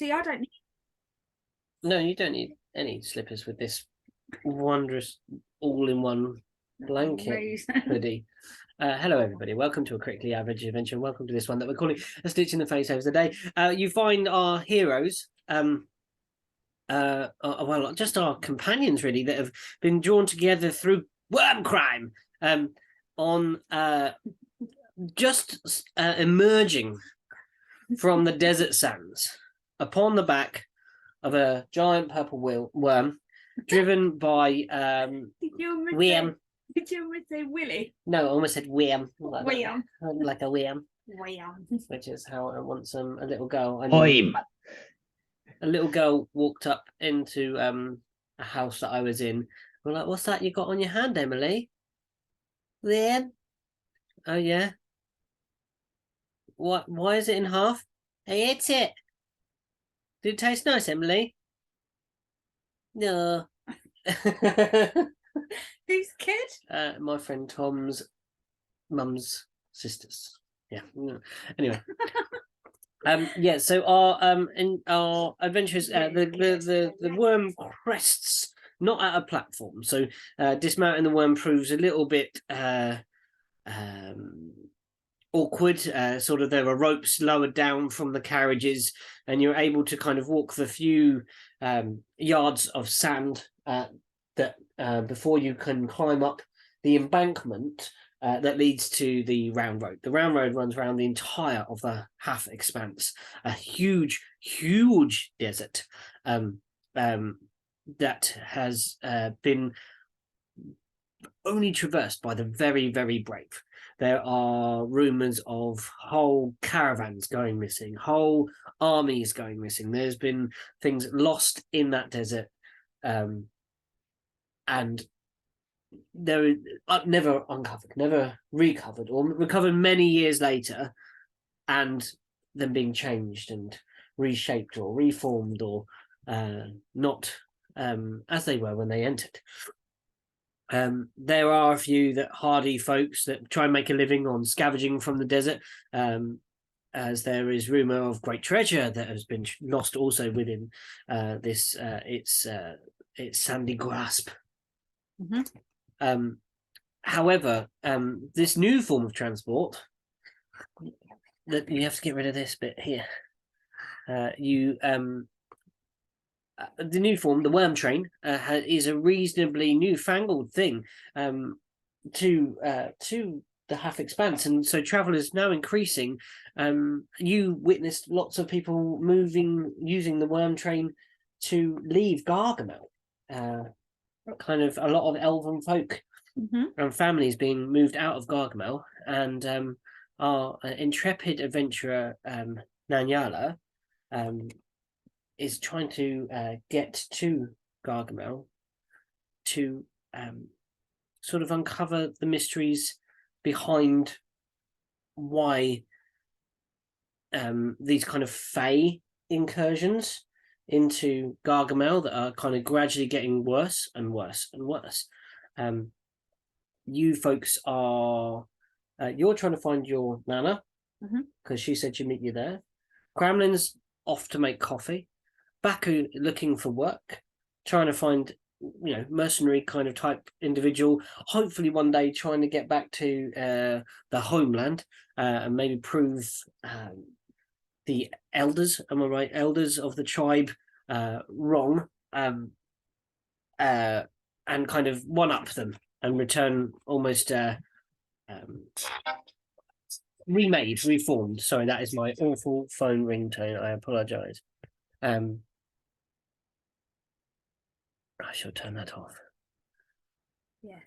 See, I don't need. No, you don't need any slippers with this wondrous all-in-one blanket hoodie. Hello, everybody. Welcome to a Critically Average Adventure. Welcome to this one that we're calling A Stitch in the Fae Saves the Day. You find our heroes, well, just our companions, really, that have been drawn together through worm crime on just emerging from the desert sands upon the back of a giant purple worm driven by William. Did you almost say Willie? No, I almost said William. William. Like a William. William. Which is how I want a little girl. A little girl walked up into a house that I was in. We're like, what's that you got on your hand, Emily? William? Oh, yeah. What? Why is it in half? I ate it. Did it taste nice, Emily? No. Whose kid? My friend Tom's mum's sisters. Yeah. Anyway. Yeah. So our adventures, the worm crests not at a platform. So dismounting the worm proves a little bit awkward. Sort of there are ropes lowered down from the carriages, and you're able to kind of walk the few yards of sand that before you can climb up the embankment that leads to the round road. The round road runs around the entire of the half expanse, a huge desert that has been only traversed by the very, very brave. There are rumors of whole caravans going missing, whole armies going missing. There's been things lost in that desert, and they're never uncovered, never recovered, or recovered many years later, and then being changed and reshaped or reformed, or not as they were when they entered. There are a few hardy folks that try and make a living on scavenging from the desert, as there is rumor of great treasure that has been lost also within its sandy grasp. Mm-hmm. However, this new form of transport, that you have to get rid of this bit here. The new form, the worm train, is a reasonably newfangled thing to the half expanse, and so travel is now increasing. You witnessed lots of people using the worm train to leave Gargamel. Kind of a lot of elven folk and families being moved out of Gargamel, and our intrepid adventurer Nanjala is trying to get to Gargamel to sort of uncover the mysteries behind why these kind of Fae incursions into Gargamel that are kind of gradually getting worse and worse and worse. You folks are you're trying to find your Nana because she said she'd meet you there. Cramlin's off to make coffee. Baku looking for work, trying to find mercenary kind of type individual, hopefully one day trying to get back to the homeland and maybe prove the elders, am I right, elders of the tribe wrong, and kind of one up them and return almost reformed. Sorry, that is my awful phone ringtone. I apologize. I shall turn that off. Yes.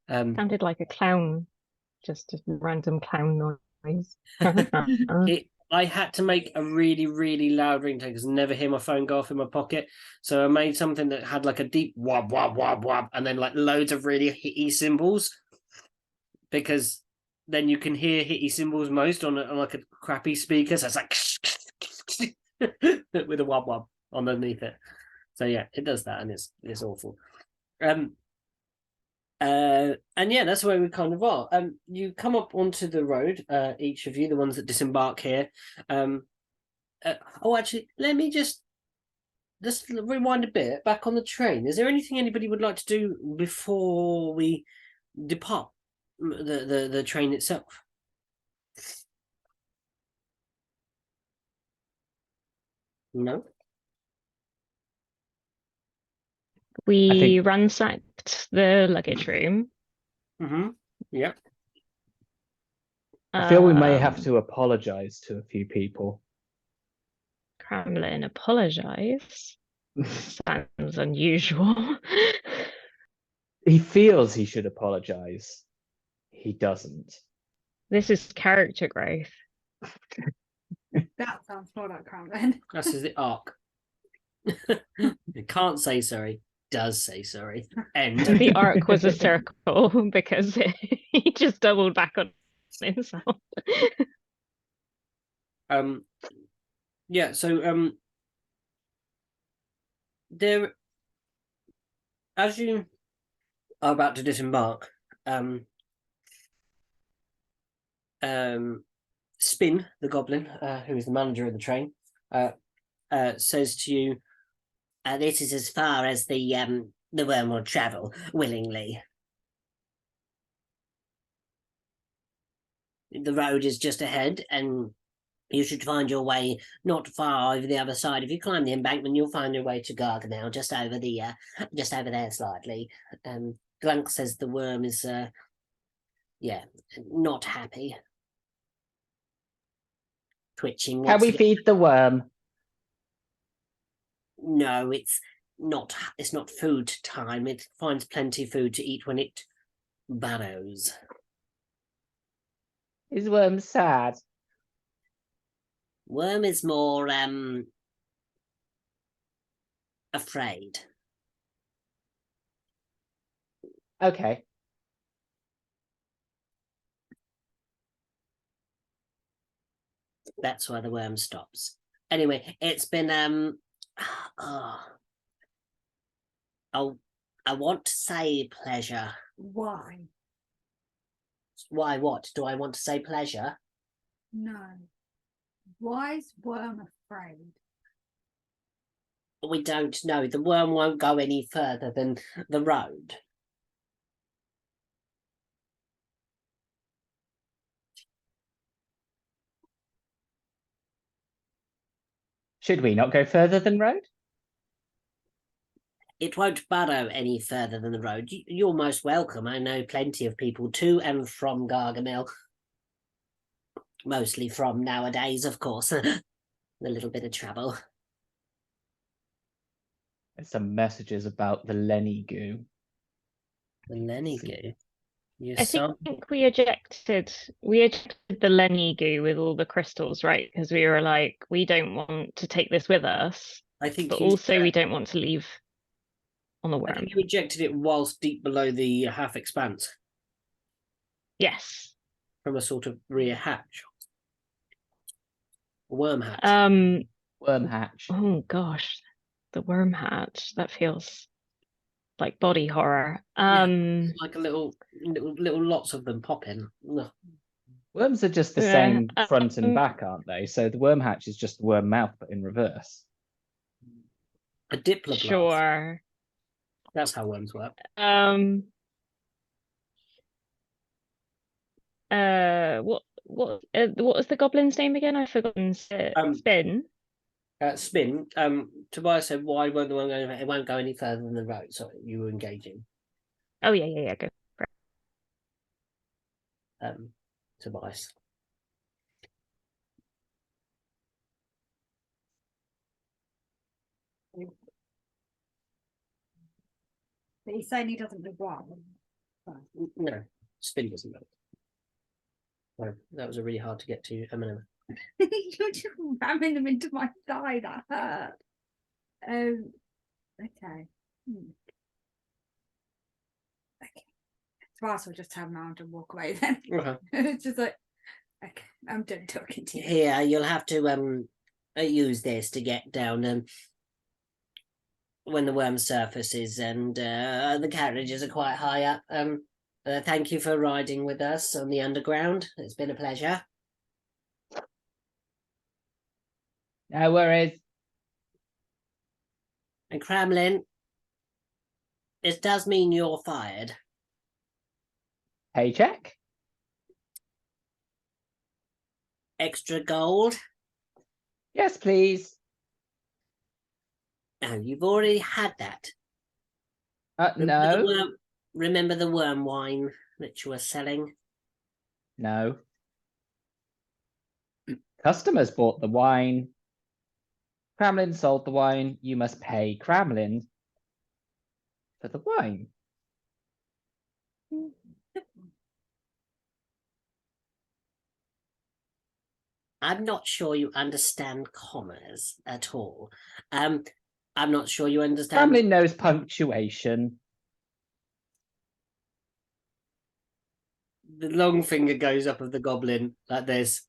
Sounded like a clown, just a random clown noise. I had to make a really, really loud ringtone because I never hear my phone go off in my pocket. So I made something that had like a deep wob, wob, wob, wob, and then like loads of really hitty cymbals, because then you can hear hitty cymbals most on like a crappy speaker. So it's like with a wob wob underneath it. So yeah, it does that, and it's awful. And yeah, that's where we kind of are. You come up onto the road, each of you, the ones that disembark here, Oh, actually, let me just rewind a bit. Back on the train. Is there anything anybody would like to do before we depart the train itself? No. We ransacked the luggage room. Mm-hmm. Yep. I feel we may have to apologize to a few people. Cramlin apologize. Sounds unusual. He feels he should apologize. He doesn't. This is character growth. That sounds more like Cramlin. That's the arc. It can't say sorry. Does say sorry. End. The arc was a circle because he just doubled back on himself. Yeah, so there, as you are about to disembark, Spin, the goblin, who is the manager of the train, says to you, "This is as far as the worm will travel willingly. The road is just ahead, and you should find your way not far over the other side. If you climb the embankment, you'll find your way to Gargamel, just over there slightly." Glunk says the worm is, not happy. Twitching. Can we feed the worm? No, it's not food time. It finds plenty of food to eat when it burrows. Is worm sad? Worm is more afraid. Okay. That's why the worm stops. Anyway, it's been I want to say pleasure. Why? Why what? Do I want to say pleasure? No. Why is Worm afraid? We don't know. The worm won't go any further than the road. Should we not go further than road? It won't burrow any further than the road. You're most welcome. I know plenty of people to and from Gargamel. Mostly from nowadays, of course. A little bit of trouble. There's some messages about the Lenny goo. The Lenny goo. I think we ejected the Lenny goo with all the crystals, right? Because we were like, we don't want to take this with us. I think, but also we don't want to leave on the worm. I think you ejected it whilst deep below the half expanse. Yes. From a sort of rear hatch. Worm hatch. Worm hatch. Oh gosh, the worm hatch. That feels like body horror. Like a little lots of them pop in. Ugh. Worms are just the same front and back, aren't they? So the worm hatch is just the worm mouth, but in reverse. A diploblast. Sure. That's how worms work. What was the goblin's name again? I've forgotten. Spin. Spin. Tobias said, "Why won't the one go? It won't go any further than the road." So you were engaging. Oh yeah. Go for it. Tobias. But he's saying he doesn't live well. No, Spin doesn't know. No, that was a really hard to get to, Eminem. You're just ramming them into my thigh. That hurt. Okay. Okay. Tobias will just turn around and walk away then. It's just like, okay, I'm done talking to you. Here, you'll have to use this to get down when the worm surfaces, and the carriages are quite high up. Thank you for riding with us on the underground. It's been a pleasure. No worries. And Cramlin, this does mean you're fired. Paycheck? Extra gold? Yes, please. Oh, you've already had that. No. Remember the worm wine that you were selling? No. Customers bought the wine. Cramlin sold the wine. You must pay Cramlin for the wine. I'm not sure you understand commas at all. I'm not sure you understand. Cramlin knows punctuation. The long finger goes up of the goblin like this.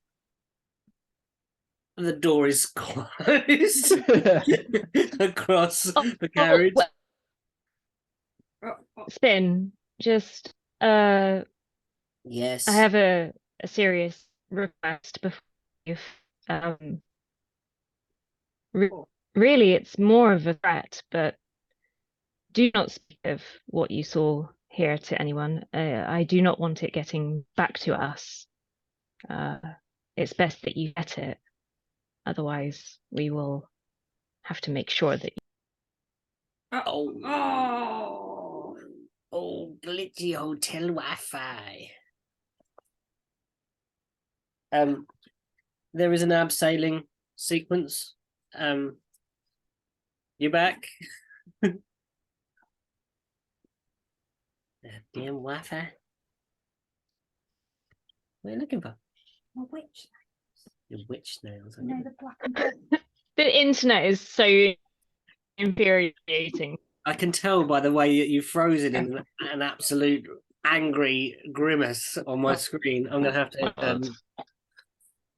The door is closed across the carriage. Spin, just Yes. I have a serious request before you. Really, it's more of a threat, but do not speak of what you saw here to anyone. I do not want it getting back to us. It's best that you get it. Otherwise, we will have to make sure that Glitchy hotel Wi-Fi. There is an abseiling sequence. You back? Damn Wi-Fi. What are you looking for? A witch. Your witch nails. You know, the black and white. the internet is so infuriating. I can tell by the way that you froze it in an absolute angry grimace on my screen. I'm gonna have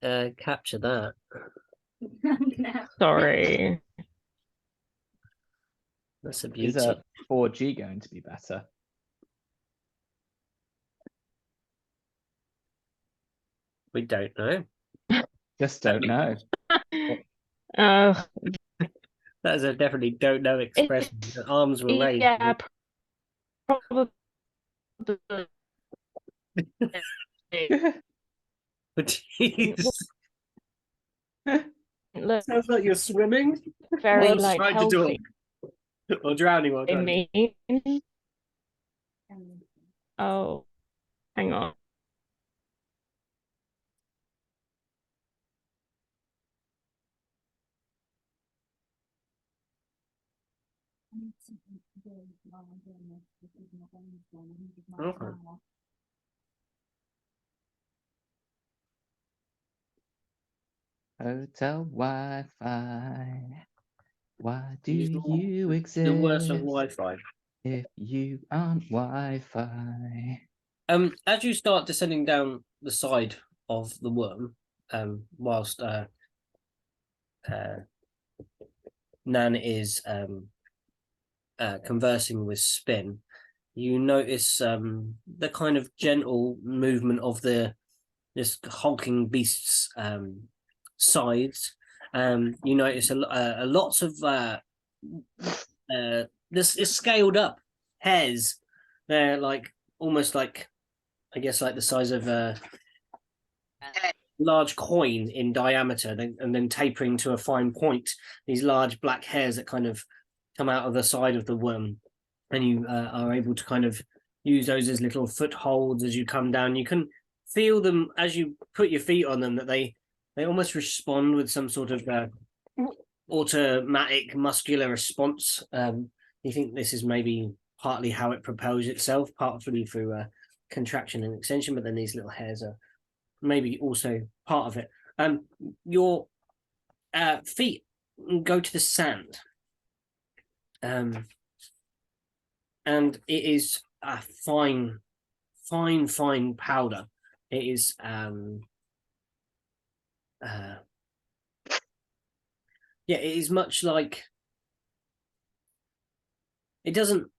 to capture that. Sorry. That's a Is beauty. 4G going to be better? We don't know. Just don't know. That is a definitely don't know expression. The arms were raised. Yeah, probably. Jeez. Look, Sounds like you're swimming. very Whilst like trying to healthy. talk. Or drowning while trying to Me. Oh, hang on. Okay. Hotel Wi-Fi. Why do Use you exist? The worst of Wi-Fi. If you aren't Wi-Fi. As you start descending down the side of the worm, whilst Nan is conversing with Spin, you notice the kind of gentle movement of this hulking beast's sides. You notice a lots of this is scaled up hairs. They're like almost like, I guess, like the size of a large coin in diameter, and then tapering to a fine point. These large black hairs that kind of come out of the side of the worm, and you are able to kind of use those as little footholds as you come down. You can feel them as you put your feet on them, that they almost respond with some sort of automatic muscular response. You think this is maybe partly how it propels itself, partly through contraction and extension, but then these little hairs are maybe also part of it. Your feet go to the sand, and it is a fine powder. It is it is much like, it doesn't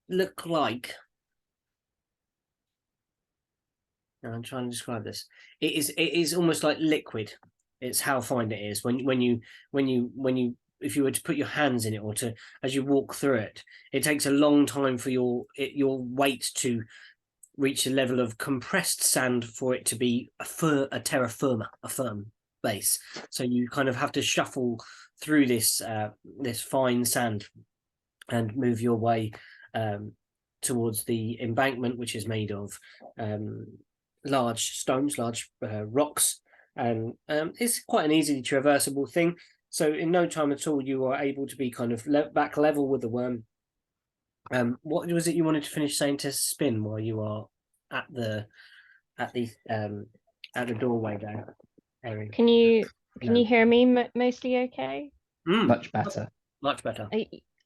look like, I'm trying to describe this. It is almost like liquid. It's how fine it is. When you if you were to put your hands in it, or to as you walk through it, it takes a long time for your weight to reach a level of compressed sand for it to be a terra firma, a firm base. So you kind of have to shuffle through this this fine sand and move your way towards the embankment, which is made of large stones, large rocks, and it's quite an easily traversable thing. So in no time at all, you are able to be kind of back level with the worm. What was it you wanted to finish saying to Spin while you are at the doorway there, Eriol? Can you hear me mostly okay? Much better. Much better.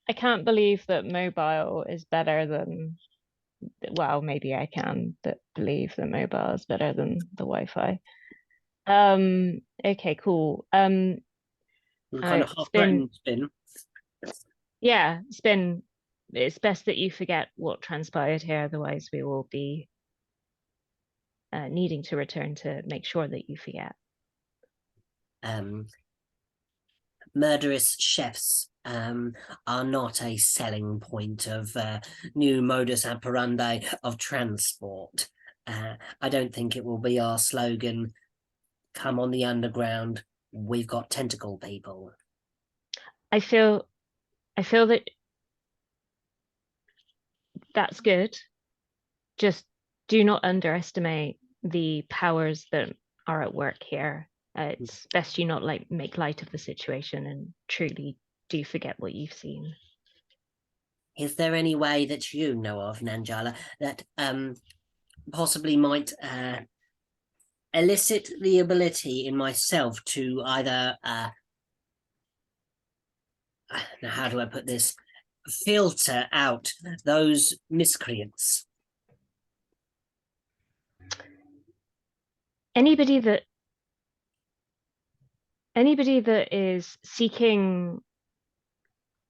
I can't believe that mobile is better than, well, maybe I can believe that mobile is better than the Wi-Fi. Okay, cool. Kind of half threatened Spin. Yeah, Spin. It's best that you forget what transpired here, otherwise we will be needing to return to make sure that you forget. Murderous chefs are not a selling point of new modus operandi of transport. I don't think it will be our slogan, come on the underground, we've got tentacle people. I feel that that's good. Just do not underestimate the powers that are at work here. It's best you not make light of the situation and truly do forget what you've seen. Is there any way that you know of, Nanjala, that possibly might elicit the ability in myself to either how do I put this, filter out those miscreants? Anybody that is seeking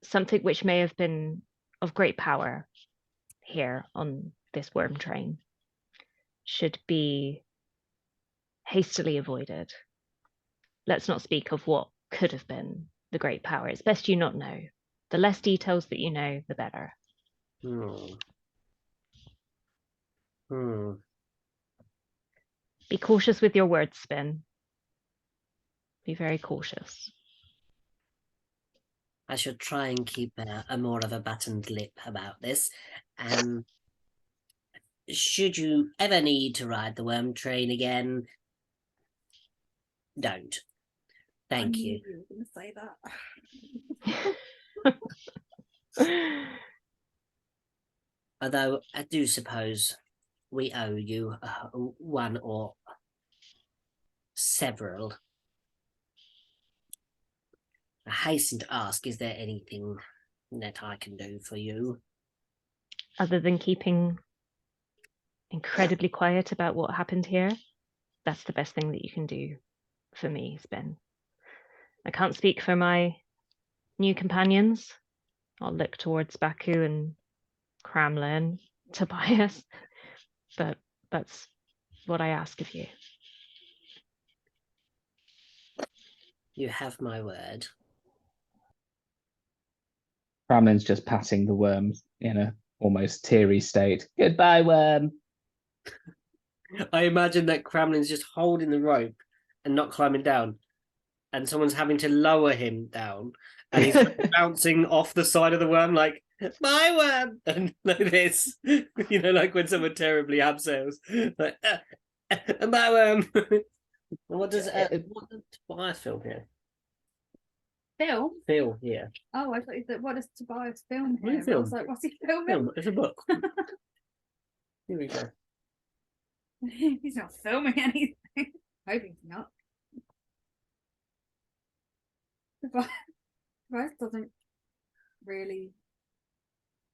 something which may have been of great power here on this worm train should be hastily avoided. Let's not speak of what could have been the great power. It's best you not know. The less details that you know, the better. Be cautious with your words, Spin. Be very cautious. I should try and keep a more of a buttoned lip about this. Should you ever need to ride the worm train again, don't. Thank you. You were going to say that. Although I do suppose we owe you one or several. I hasten to ask, is there anything that I can do for you? Other than keeping incredibly quiet about what happened here, that's the best thing that you can do for me, Spin. I can't speak for my new companions. I'll look towards Baku and Cramlin, Tobias, but that's what I ask of you. You have my word. Cramlin's just patting the worm in a almost teary state. Goodbye, worm. I imagine that Cramlin's just holding the rope and not climbing down, and someone's having to lower him down, and he's bouncing off the side of the worm like, "My worm!" and like this, you know, like when someone terribly abseils, like, "My worm." What does Tobias film here? Film? Phil, yeah. Oh, I thought you said, what does Tobias film What do you here? I film? was like, what's he filming? Film. It's a book. Here we go. He's not filming anything. Hoping not. Tobias doesn't really,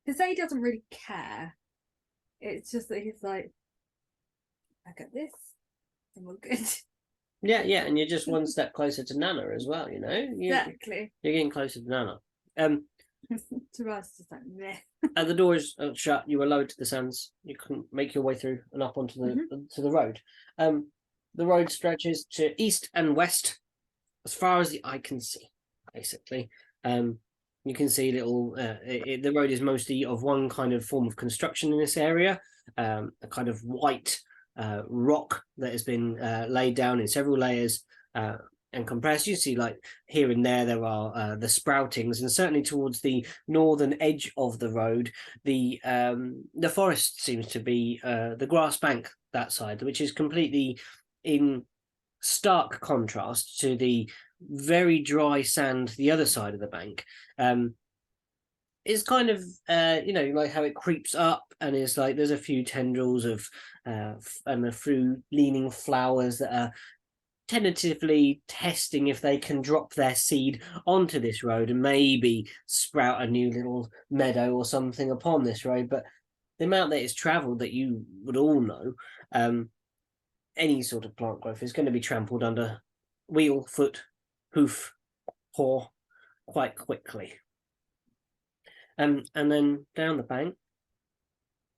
to say he doesn't really care. It's just that he's like, look at this, and we're good. Yeah, and you're just one step closer to Nana as well, you know? Exactly. You're getting closer to Nana. Tobias is just like, meh. As the doors shut, you were lowered to the sands. You couldn't make your way through and up onto the to the road. The road stretches to east and west, as far as the eye can see, basically. You can see little. The road is mostly of one kind of form of construction in this area, a kind of white rock that has been laid down in several layers and compressed. You see, like here and there are the sproutings, and certainly towards the northern edge of the road, the forest seems to be the grass bank that side, which is completely in stark contrast to the very dry sand the other side of the bank. Is kind of like how it creeps up, and is like there's a few tendrils of and a few leaning flowers that are tentatively testing if they can drop their seed onto this road and maybe sprout a new little meadow or something upon this road. But the amount that it's traveled, that you would all know, any sort of plant growth is going to be trampled under wheel, foot, hoof, paw quite quickly. And then down the bank,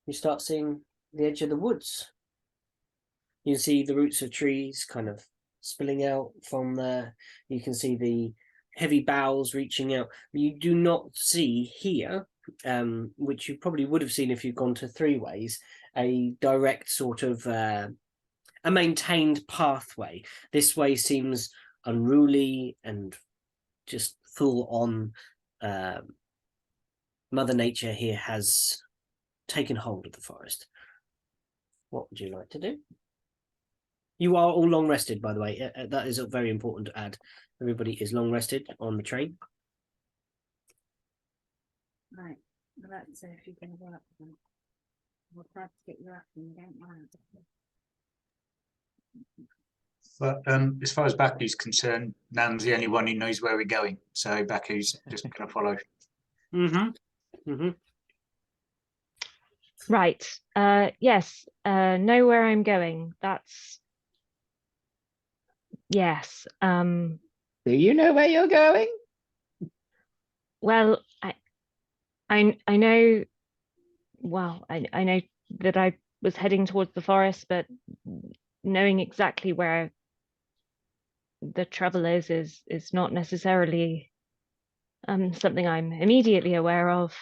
you start seeing the edge of the woods. You see the roots of trees kind of spilling out from there. You can see the heavy boughs reaching out. You do not see here, which you probably would have seen if you'd gone to Three Ways, a direct sort of a maintained pathway. This way seems unruly and just full on. Mother Nature here has taken hold of the forest. What would you like to do? You are all long rested, by the way. That is very important to add. Everybody is long rested on the train. Right. I'd like to say if you're going to work with them, we'll try to get you up and you don't mind. But as far as Baku's concerned, Nan's the only one who knows where we're going. So Baku's just going to follow. Right. Yes. Know where I'm going. That's yes. Do you know where you're going? Well, I know. Well, I know that I was heading towards the forest, but knowing exactly where the trouble is not necessarily something I'm immediately aware of.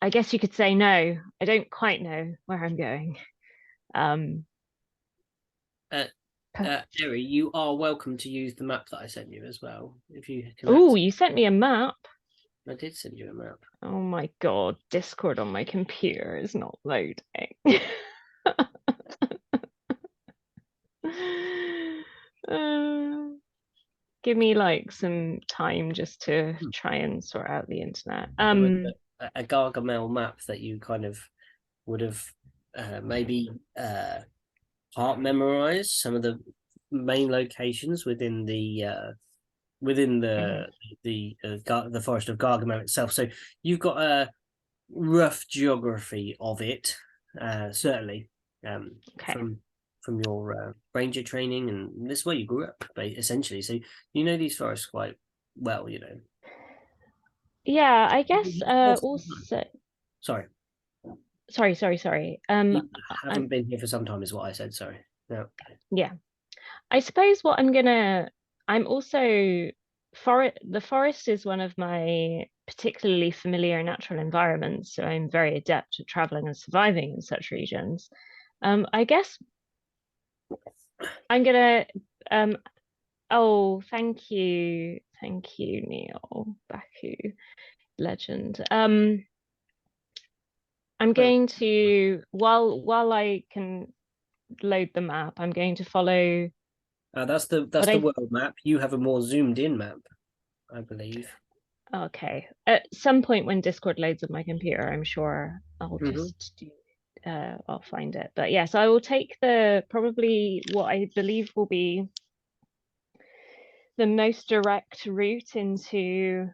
I guess you could say no. I don't quite know where I'm going. Jerry, you are welcome to use the map that I sent you as well. If you can. Oh, you sent me a map. I did send you a map. Oh my god, Discord on my computer is not loading. Give me like some time just to try and sort out the internet. A Gargamel map that you kind of would have maybe part memorized some of the main locations within the forest of Gargamel itself. So you've got a rough geography of it, certainly, from your ranger training, and this is where you grew up, essentially. So you know these forests quite well, you know. Yeah, I guess also. Sorry. Sorry. You haven't been here for some time, is what I said. Sorry. No. Yeah, I suppose what I'm also the forest is one of my particularly familiar natural environments, so I'm very adept at traveling and surviving in such regions. I guess I'm gonna oh, thank you, Neil, Baku, legend. I'm going to while I can load the map, I'm going to follow. That's the world map. You have a more zoomed in map, I believe. Okay. At some point when Discord loads up my computer, I'm sure I'll just do. I'll find it. But yes, I will take probably what I believe will be the most direct route into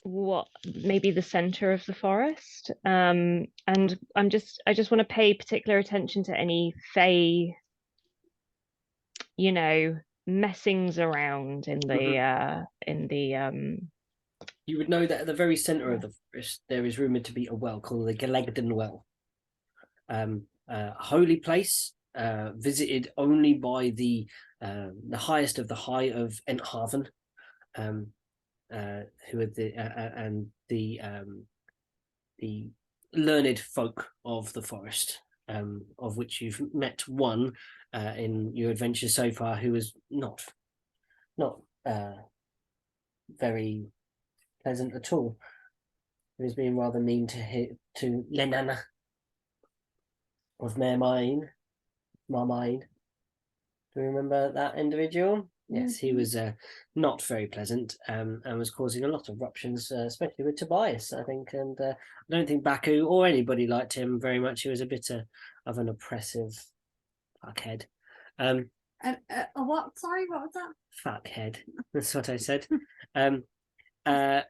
what maybe the center of the forest. And I just want to pay particular attention to any Fae, messings around in the you would know that at the very center of the forest there is rumored to be a well called the Gelegden Well, a holy place visited only by the the highest of the high of Enthaven, who are the learned folk of the forest, of which you've met one in your adventure so far, who is not very pleasant at all. Who is being rather mean to Lenana of Marmine. Do you remember that individual? Yes, he was not very pleasant, and was causing a lot of ruptions, especially with Tobias, I think. And I don't think Baku or anybody liked him very much. He was a bit of an oppressive fuckhead. What? Sorry, what was that? Fuckhead. That's what I said.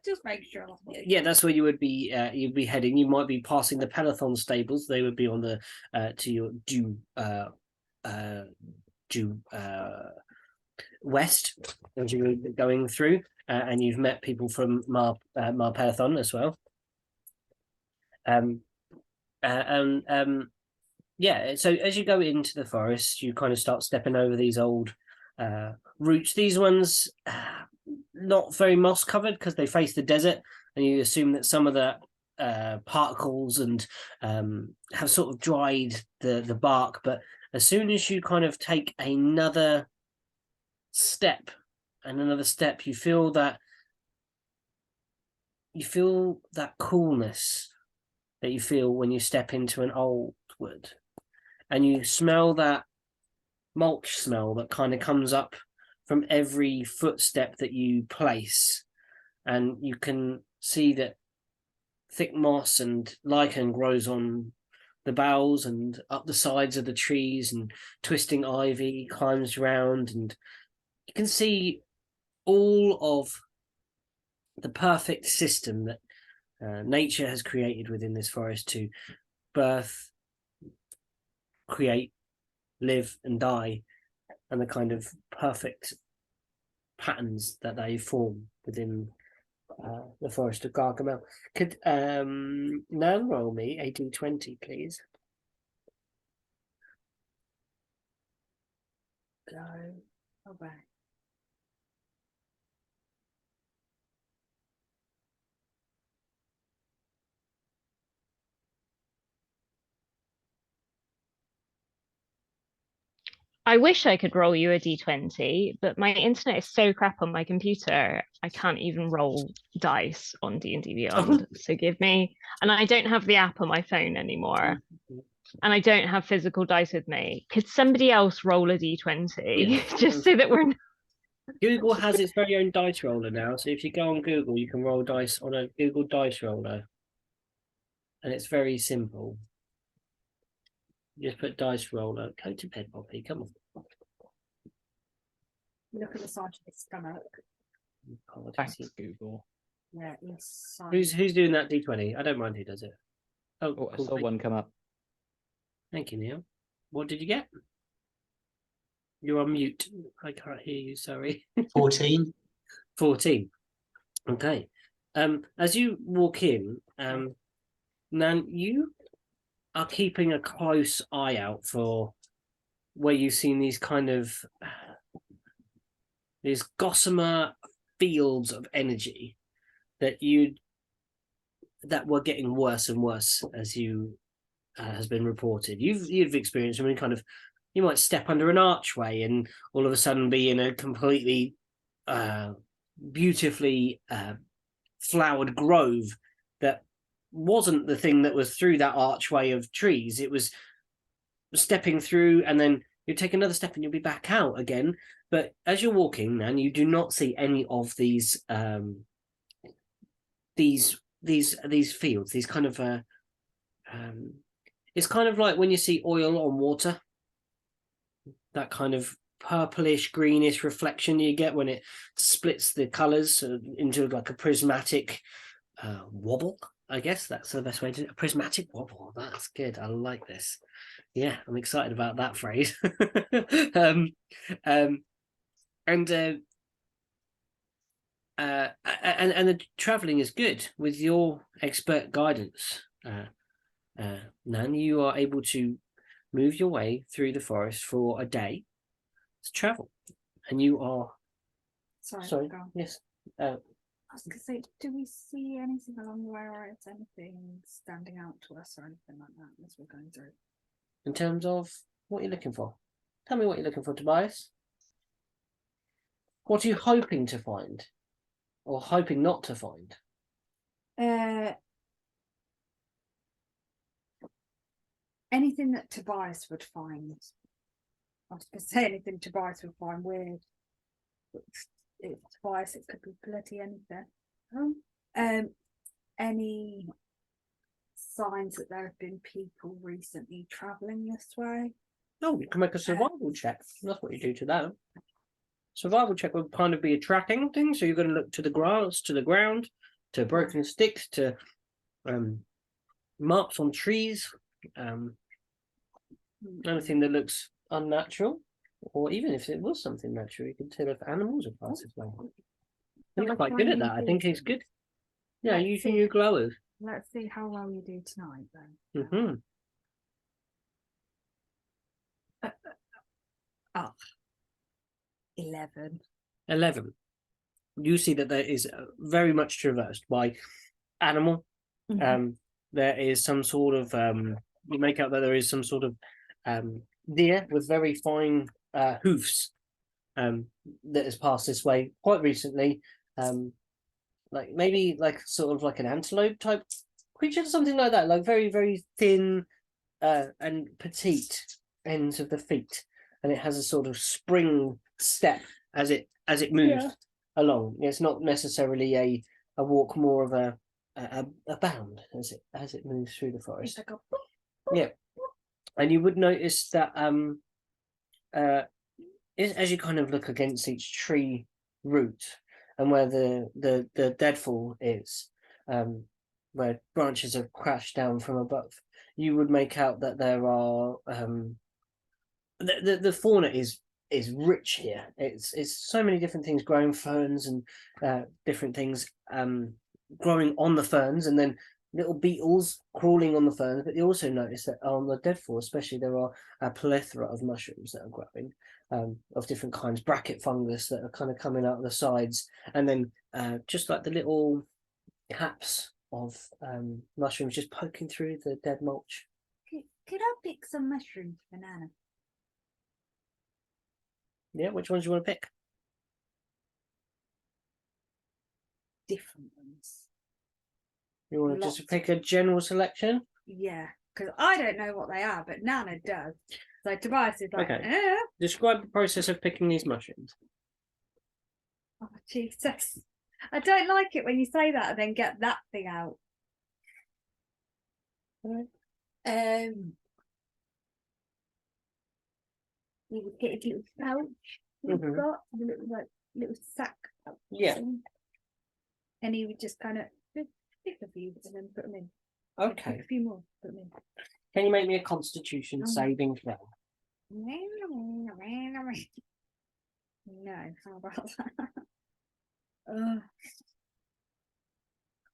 Just make sure. Yeah, that's where you would be. You'd be heading. You might be passing the Peloton stables. They would be on the to your due west as you were going through, and you've met people from Mar Peloton as well. Yeah, so as you go into the forest, you kind of start stepping over these old routes. These ones not very moss covered because they face the desert, and you assume that some of the particles and have sort of dried the bark. But as soon as you kind of take another step and another step, you feel that coolness that you feel when you step into an old wood, and you smell that mulch smell that kind of comes up from every footstep that you place, and you can see that thick moss and lichen grows on the boughs and up the sides of the trees, and twisting ivy climbs around, and you can see all of the perfect system that nature has created within this forest to birth, create, live and die, and the kind of perfect patterns that they form within the forest of Gargamel. Could Nan roll me a d20, please? Go. Okay. I wish I could roll you a d20, but my internet is so crap on my computer, I can't even roll dice on D&D Beyond. So give me, and I don't have the app on my phone anymore, and I don't have physical dice with me. Could somebody else roll a d20 just so that we're? Google has its very own dice roller now, so if you go on Google, you can roll dice on a Google dice roller, and it's very simple. Just put dice roller. Go to bed, Poppy. Come on. Look at the side of his stomach. Thanks, Google. Yeah, inside. Who's doing that D20? I don't mind who does it. Oh, Oh, I cool. saw one come up. Thank you, Neil. What did you get? You're on mute. I can't hear you. Sorry. 14. 14. Okay. As you walk in, Nan, you are keeping a close eye out for where you've seen these kind of these gossamer fields of energy that were getting worse and worse as you has been reported. You've experienced something kind of, you might step under an archway and all of a sudden be in a completely beautifully flowered grove that wasn't the thing that was through that archway of trees. It was stepping through, and then you take another step and you'll be back out again. But as you're walking, and you do not see any of these fields, these kind of it's kind of like when you see oil on water, that kind of purplish greenish reflection you get when it splits the colors into like a prismatic wobble. I guess that's the best way to do it. A prismatic wobble. That's good. I like this. Yeah, I'm excited about that phrase. And the traveling is good with your expert guidance. Nan, you are able to move your way through the forest for a day. to travel, and you are Sorry. Go on. yes. I was going to say, do we see anything along the way, or is anything standing out to us, or anything like that as we're going through? In terms of what you're looking for, tell me what you're looking for, Tobias. What are you hoping to find, or hoping not to find? Anything that Tobias would find. I was going to say anything Tobias would find weird. It's Tobias, it could be bloody anything. Any signs that there have been people recently travelling this way? No, you can make a survival check. That's what you do to that. Survival check would kind of be a tracking thing. So you're going to look to the grass, to the ground, to broken sticks, to marks on trees, anything that looks unnatural, or even if it was something natural, you can tell if animals are part of it. He's quite good at that. I think he's good. Yeah, using your glowers. Let's see how well you do tonight, then. 11. 11. You see that there is very much traversed by animal. There is some sort of you make out that there is some sort of deer with very fine hoofs that has passed this way quite recently. Like maybe like sort of like an antelope type creature, something like that, like very, very thin and petite ends of the feet, and it has a sort of spring step as it moves along. It's not necessarily a walk, more of a bound as it moves through the forest. Like yeah, and you would notice that as you kind of look against each tree root and where the deadfall is, where branches have crashed down from above, you would make out that there are the fauna is rich here. It's so many different things growing, ferns and different things growing on the ferns, and then little beetles crawling on the ferns. But you also notice that on the deadfall especially, there are a plethora of mushrooms that are growing, of different kinds, bracket fungus that are kind of coming out of the sides, and then just like the little caps of mushrooms just poking through the dead mulch. Could I pick some mushrooms, banana? Yeah, which ones do you want to pick? Different ones. You want to Lots. just pick a general selection? Yeah, because I don't know what they are, but Nana does. So Tobias is like, Okay. Describe the process of picking these mushrooms. Oh, Jesus. I don't like it when you say that and then get that thing out. You would get a little pouch that you've got, a little sack. Yeah. Thing. And he would just kind of pick a few and then put them in. Okay. Pick a few more, put them in. Can you make me a Constitution saving throw? No, how about that?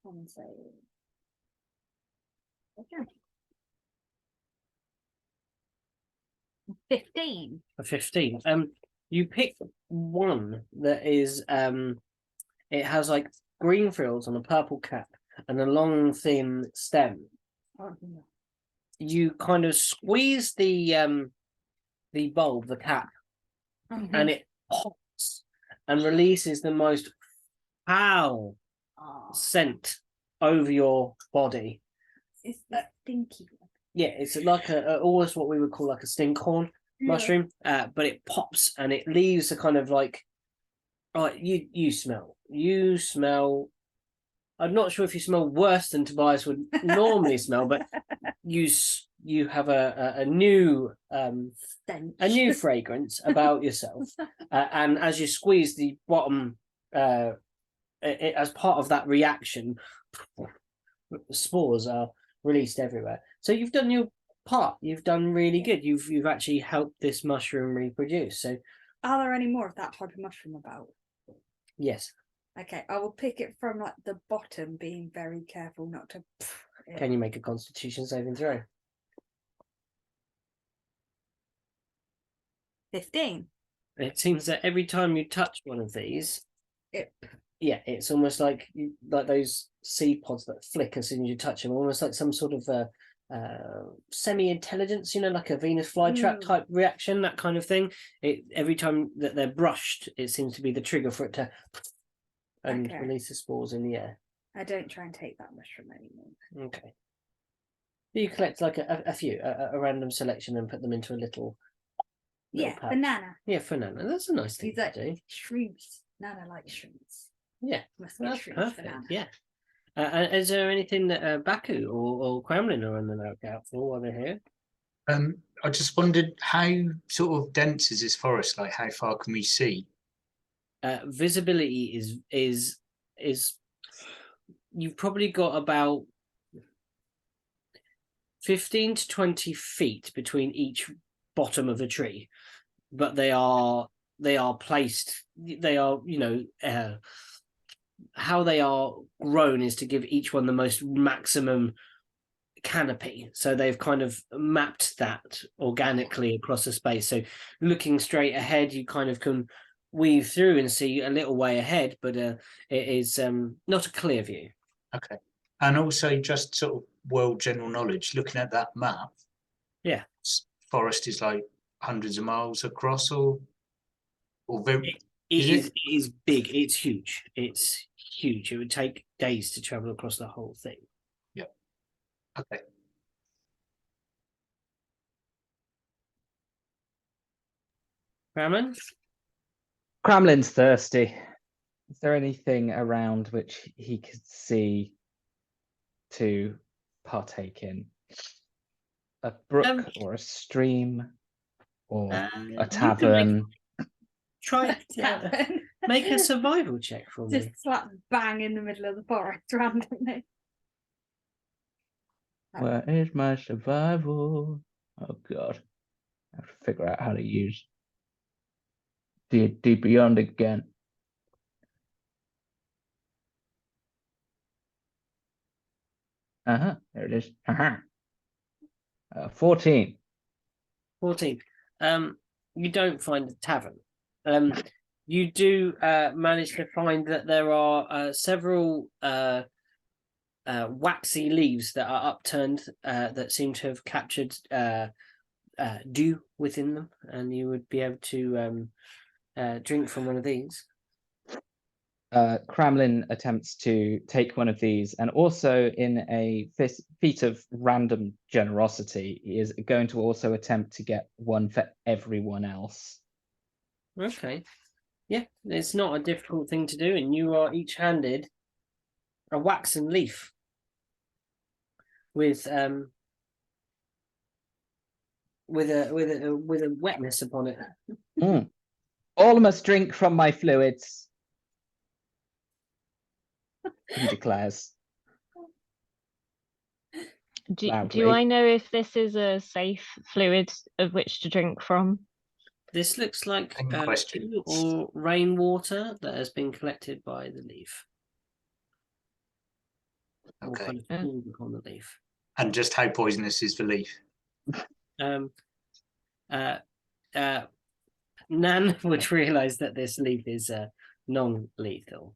Con save. Okay. 15. A 15. You pick one that is it has like green frills on a purple cap and a long thin stem. Oh, no. You kind of squeeze the bulb, the cap, and it pops and releases the most foul scent over your body. It's the stinky one. Yeah, it's like almost what we would call like a stinkhorn mushroom, but it pops and it leaves a kind of like, you smell. I'm not sure if you smell worse than Tobias would normally smell, but you have a new Stench. a new fragrance about yourself, and as you squeeze the bottom, as part of that reaction, spores are released everywhere. So you've done your part. You've done really good. You've actually helped this mushroom reproduce. So, are there any more of that type of mushroom about? Yes. Okay, I will pick it from like the bottom, being very careful not to. Can you make a Constitution saving throw? 15. It seems that every time you touch one of these, It, it's almost like those seed pods that flick as soon as you touch them, almost like some sort of semi-intelligence, like a Venus flytrap type reaction, that kind of thing. Every time that they're brushed, it seems to be the trigger for it to and release the spores in the air. I don't try and take that mushroom anymore. Okay. You collect like a few, a random selection, and put them into a little Yeah, pouch. banana. Yeah, for Nana. That's a nice thing He's like to do. shrimps. Nana likes shrimps. Yeah, Must be that's shrimps perfect. banana. Yeah. And is there anything that Baku or Cramlin are on the lookout for while they're here? I just wondered how sort of dense is this forest? Like, how far can we see? Visibility is you've probably got about 15 to 20 feet between each bottom of a tree, but they are placed. They are, how they are grown is to give each one the most maximum canopy. So they've kind of mapped that organically across the space. So looking straight ahead, you kind of can weave through and see a little way ahead, but it is not a clear view. Okay. And also just sort of world general knowledge, looking at that map. Yeah. Forest is like hundreds of miles across or very... It is big. It's huge. It's huge. It would take days to travel across the whole thing. Yeah. Okay. Raman? Cramlin's thirsty. Is there anything around which he could see to partake in? A brook or a stream or a tavern? Try make a survival check for me. Just slap bang in the middle of the forest randomly. Where is my survival? Oh god. I have to figure out how to use D&D Beyond again. There it is. 14. 14. You don't find a tavern. You do manage to find that there are several waxy leaves that are upturned that seem to have captured dew within them, and you would be able to drink from one of these. Cramlin attempts to take one of these, and also in a feat of random generosity, he is going to also attempt to get one for everyone else. Okay. Yeah, it's not a difficult thing to do, and you are each handed a waxen leaf with a wetness upon it. All must drink from my fluids, he declares. Do I know if this is a safe fluid of which to drink from? This looks like dew or rainwater that has been collected by the leaf. Okay. Or kind of poured upon the leaf. And just how poisonous is the leaf? Nan would realise that this leaf is non-lethal.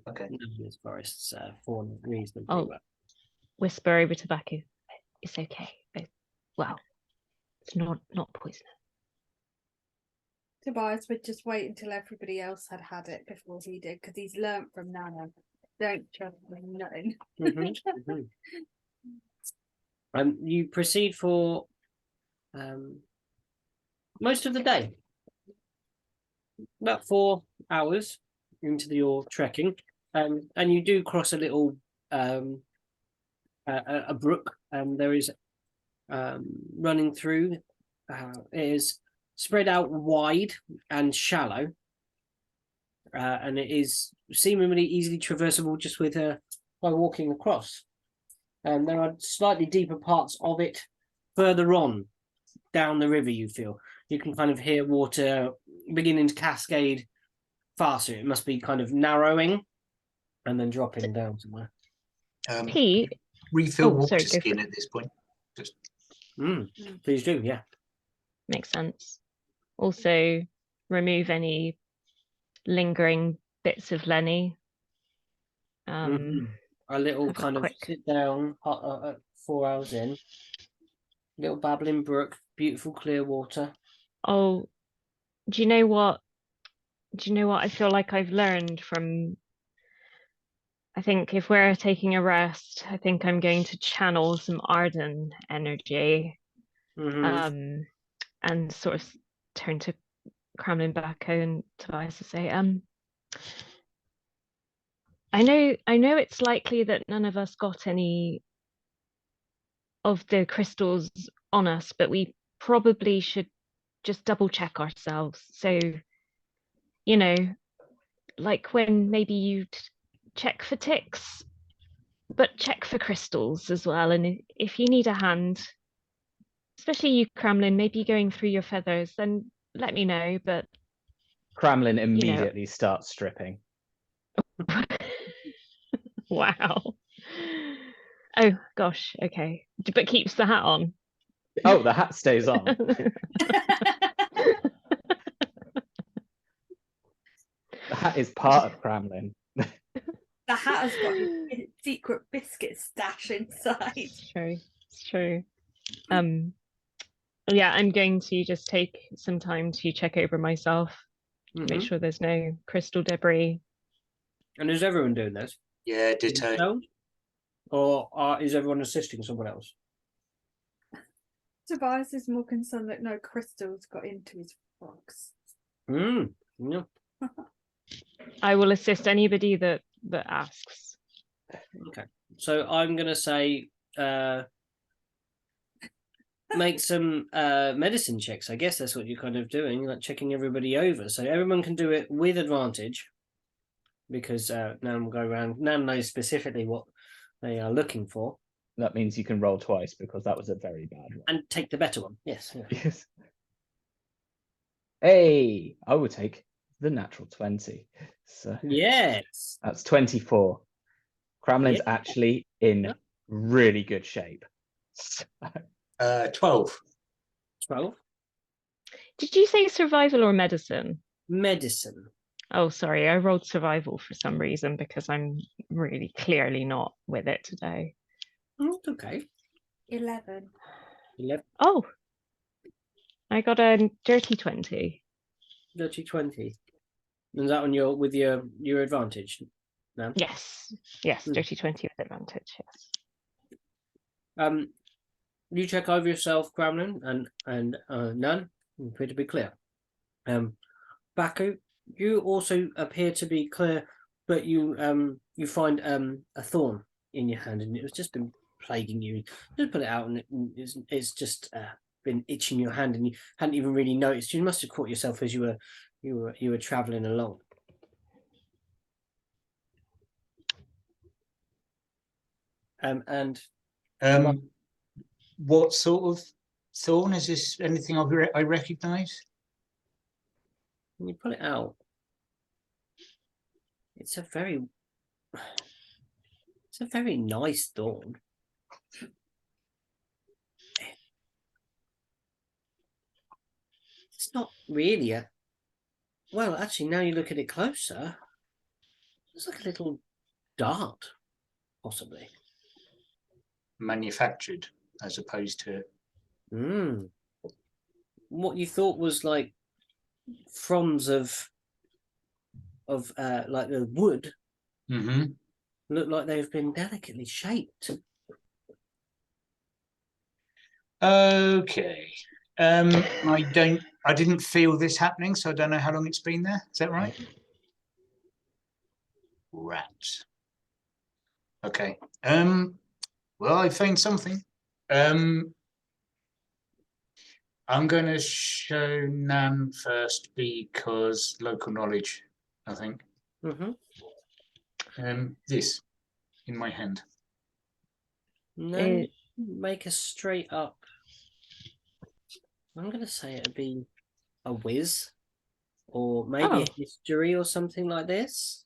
Okay. This forest's fauna reasonably well. Whisper over to Baku. It's okay. It's not poisonous. Tobias would just wait until everybody else had had it before he did, because he's learnt from Nana. Don't trust me, nothing. You proceed for most of the day, about 4 hours into your trekking, and you do cross a little a brook, and there is running through. It is spread out wide and shallow, and it is seemingly easily traversable just with by walking across. And there are slightly deeper parts of it further on down the river. You feel you can kind of hear water beginning to cascade faster. It must be kind of narrowing and then dropping down somewhere. Pete, refill water skin at this point. Please do, yeah. Makes sense. Also, remove any lingering bits of Lenny. A little have a kind of quick- sit down, 4 hours in. Little babbling brook, beautiful clear water. Oh, do you know what? I feel like I've learned from. I think if we're taking a rest, I think I'm going to channel some Arden energy, and sort of turn to Cramlin, Bacco, and Tobias to say, I know it's likely that none of us got any of the crystals on us, but we probably should just double check ourselves. So, you know, like when maybe you'd check for ticks, but check for crystals as well. And if you need a hand, especially you, Cramlin, maybe going through your feathers, then let me know. But Cramlin immediately starts stripping. wow. Oh gosh, okay. But keeps the hat on. Oh, the hat stays on. The hat is part of Cramlin. The hat has got his secret biscuit stash inside. It's true. It's true. Yeah, I'm going to just take some time to check over myself, make sure there's no crystal debris. And is everyone doing this? Yeah, ditto. No? Or is everyone assisting someone else? Tobias is more concerned that no crystals got into his frogs. Yeah. I will assist anybody that asks. Okay. So I'm gonna say make some medicine checks. I guess that's what you're kind of doing, like checking everybody over. So everyone can do it with advantage. Because Nan will go around. Nan knows specifically what they are looking for. That means you can roll twice because that was a very bad one. And take the better one. Yes. Yeah. Yes. Hey, I will take the natural 20. So Yes. that's 24. Cramlin's actually in really good shape. 12. 12. Did you say survival or medicine? Medicine. Oh, sorry, I rolled survival for some reason because I'm really clearly not with it today. Okay. 11. 11. Oh, I got a dirty 20. Dirty 20. And that on with your advantage? No? Yes, dirty 20 with advantage, yes. You check over yourself, Cramlin, and Nan, appear to be clear. Baku, you also appear to be clear, but you find a thorn in your hand, and it's just been plaguing you. Just put it out, and it's just been itching your hand, and you hadn't even really noticed. You must have caught yourself as you were traveling along. What sort of thorn is this? Anything I recognise? When you pull it out, it's a very nice thorn. It's not really well, actually, now you look at it closer, it's like a little dart, possibly. Manufactured as opposed to what you thought was like fronds of like the wood look like they've been delicately shaped. Okay. I didn't feel this happening, so I don't know how long it's been there. Is that right? Rats. Okay. Well, I found something. I'm going to show Nan first because local knowledge, I think. This in my hand. No, make a straight up. I'm going to say it'd be a whiz, or maybe a history or something like this.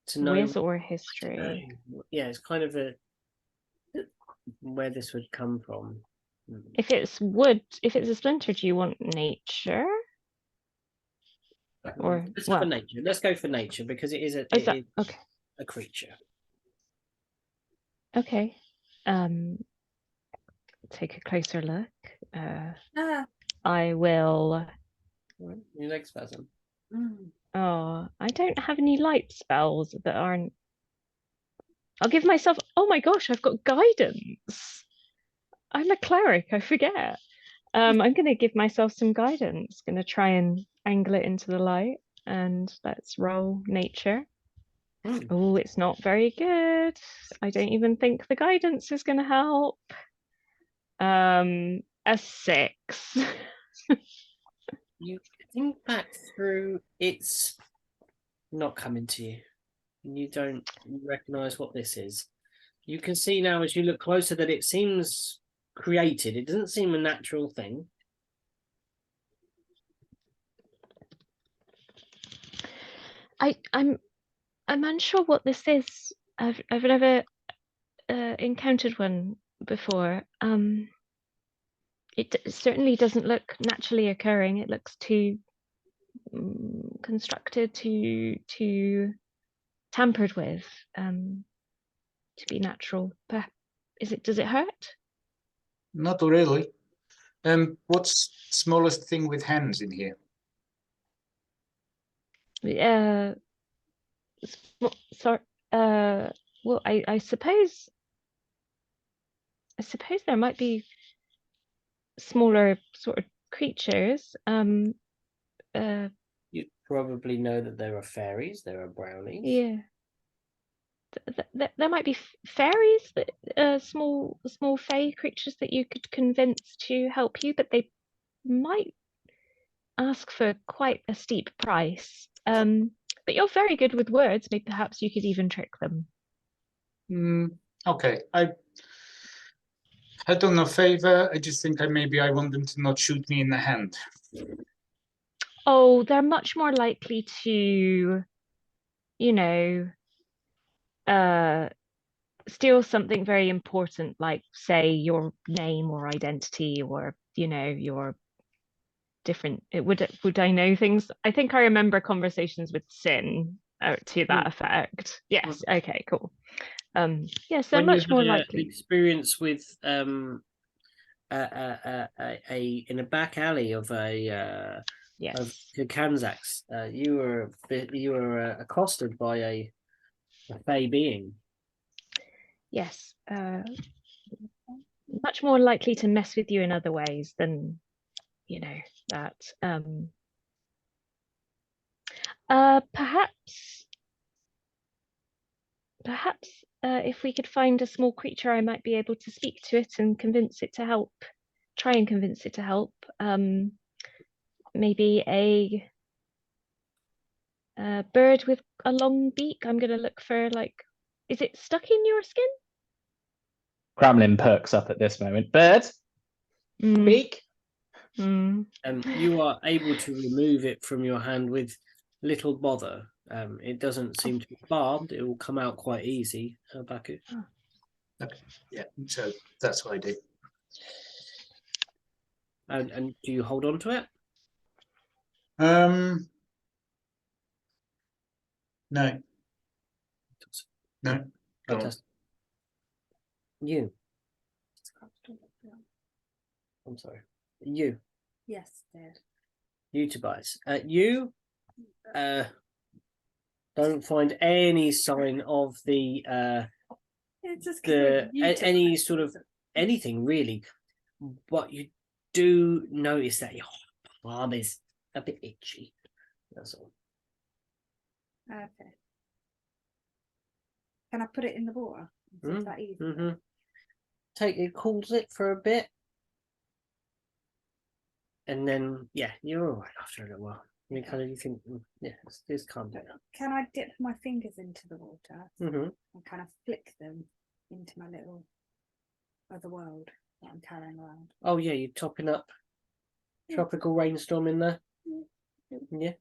To know whiz or history. Yeah, it's kind of where this would come from. If it's wood, if it's a splinter, do you want nature? Or Let's go for well, nature. Let's go for nature because it is a is that okay? a creature. Okay. Take a closer look. Ah, I will. Right, your leg spasm. Oh, I don't have any light spells that aren't. I'll give myself. Oh my gosh, I've got guidance. I'm a cleric. I forget. I'm gonna give myself some guidance. Gonna try and angle it into the light, and let's roll nature. Hmm. Oh, it's not very good. I don't even think the guidance is gonna help. A 6. You think back through, it's not coming to you. You don't recognize what this is. You can see now as you look closer that it seems created. It doesn't seem a natural thing. I'm unsure what this is. I've never encountered one before. It certainly doesn't look naturally occurring. It looks too constructed, too tampered with, to be natural. But does it hurt? Not really. What's smallest thing with hands in here? Sorry. Well, I suppose there might be smaller sort of creatures. You probably know that there are fairies, there are brownies. Yeah. There might be fairies that small fae creatures that you could convince to help you, but they might ask for quite a steep price. But you're very good with words. Maybe perhaps you could even trick them. Okay, I don't know favor. I just think maybe I want them to not shoot me in the hand. Oh, they're much more likely to, you know, steal something very important, like say your name or identity, or your different. Would I know things? I think I remember conversations with Sin to that effect. Yes. Okay. Cool. Yes, they're When you much more had likely. experience with in a back alley of of Yes. Kanzax, you were accosted by a fey being. Yes. Much more likely to mess with you in other ways than that. Perhaps if we could find a small creature, I might be able to speak to it and convince it to help. Try and convince it to help. Maybe a bird with a long beak. I'm gonna look for is it stuck in your skin? Cramlin perks up at this moment. Bird, beak. You are able to remove it from your hand with little bother. It doesn't seem to be barbed. It will come out quite easy, Baku. Okay, yeah, so that's what I do. And do you hold on to it? No, no. Go on. Fantastic. You. I'm sorry. You. yes, Dad. You, Tobias. You don't find any sign of the It's just any sort of anything really, but you do notice that your palm is a bit itchy. That's all. Okay. Can I put it in the water? Is that easy? Take it, cools it for a bit, and then you're all right after a little while. I mean, kind of you think, this can't be done. Can I dip my fingers into the water and kind of flick them into my little other world that I'm carrying around? Oh yeah, you're topping up tropical rainstorm in there. Yeah,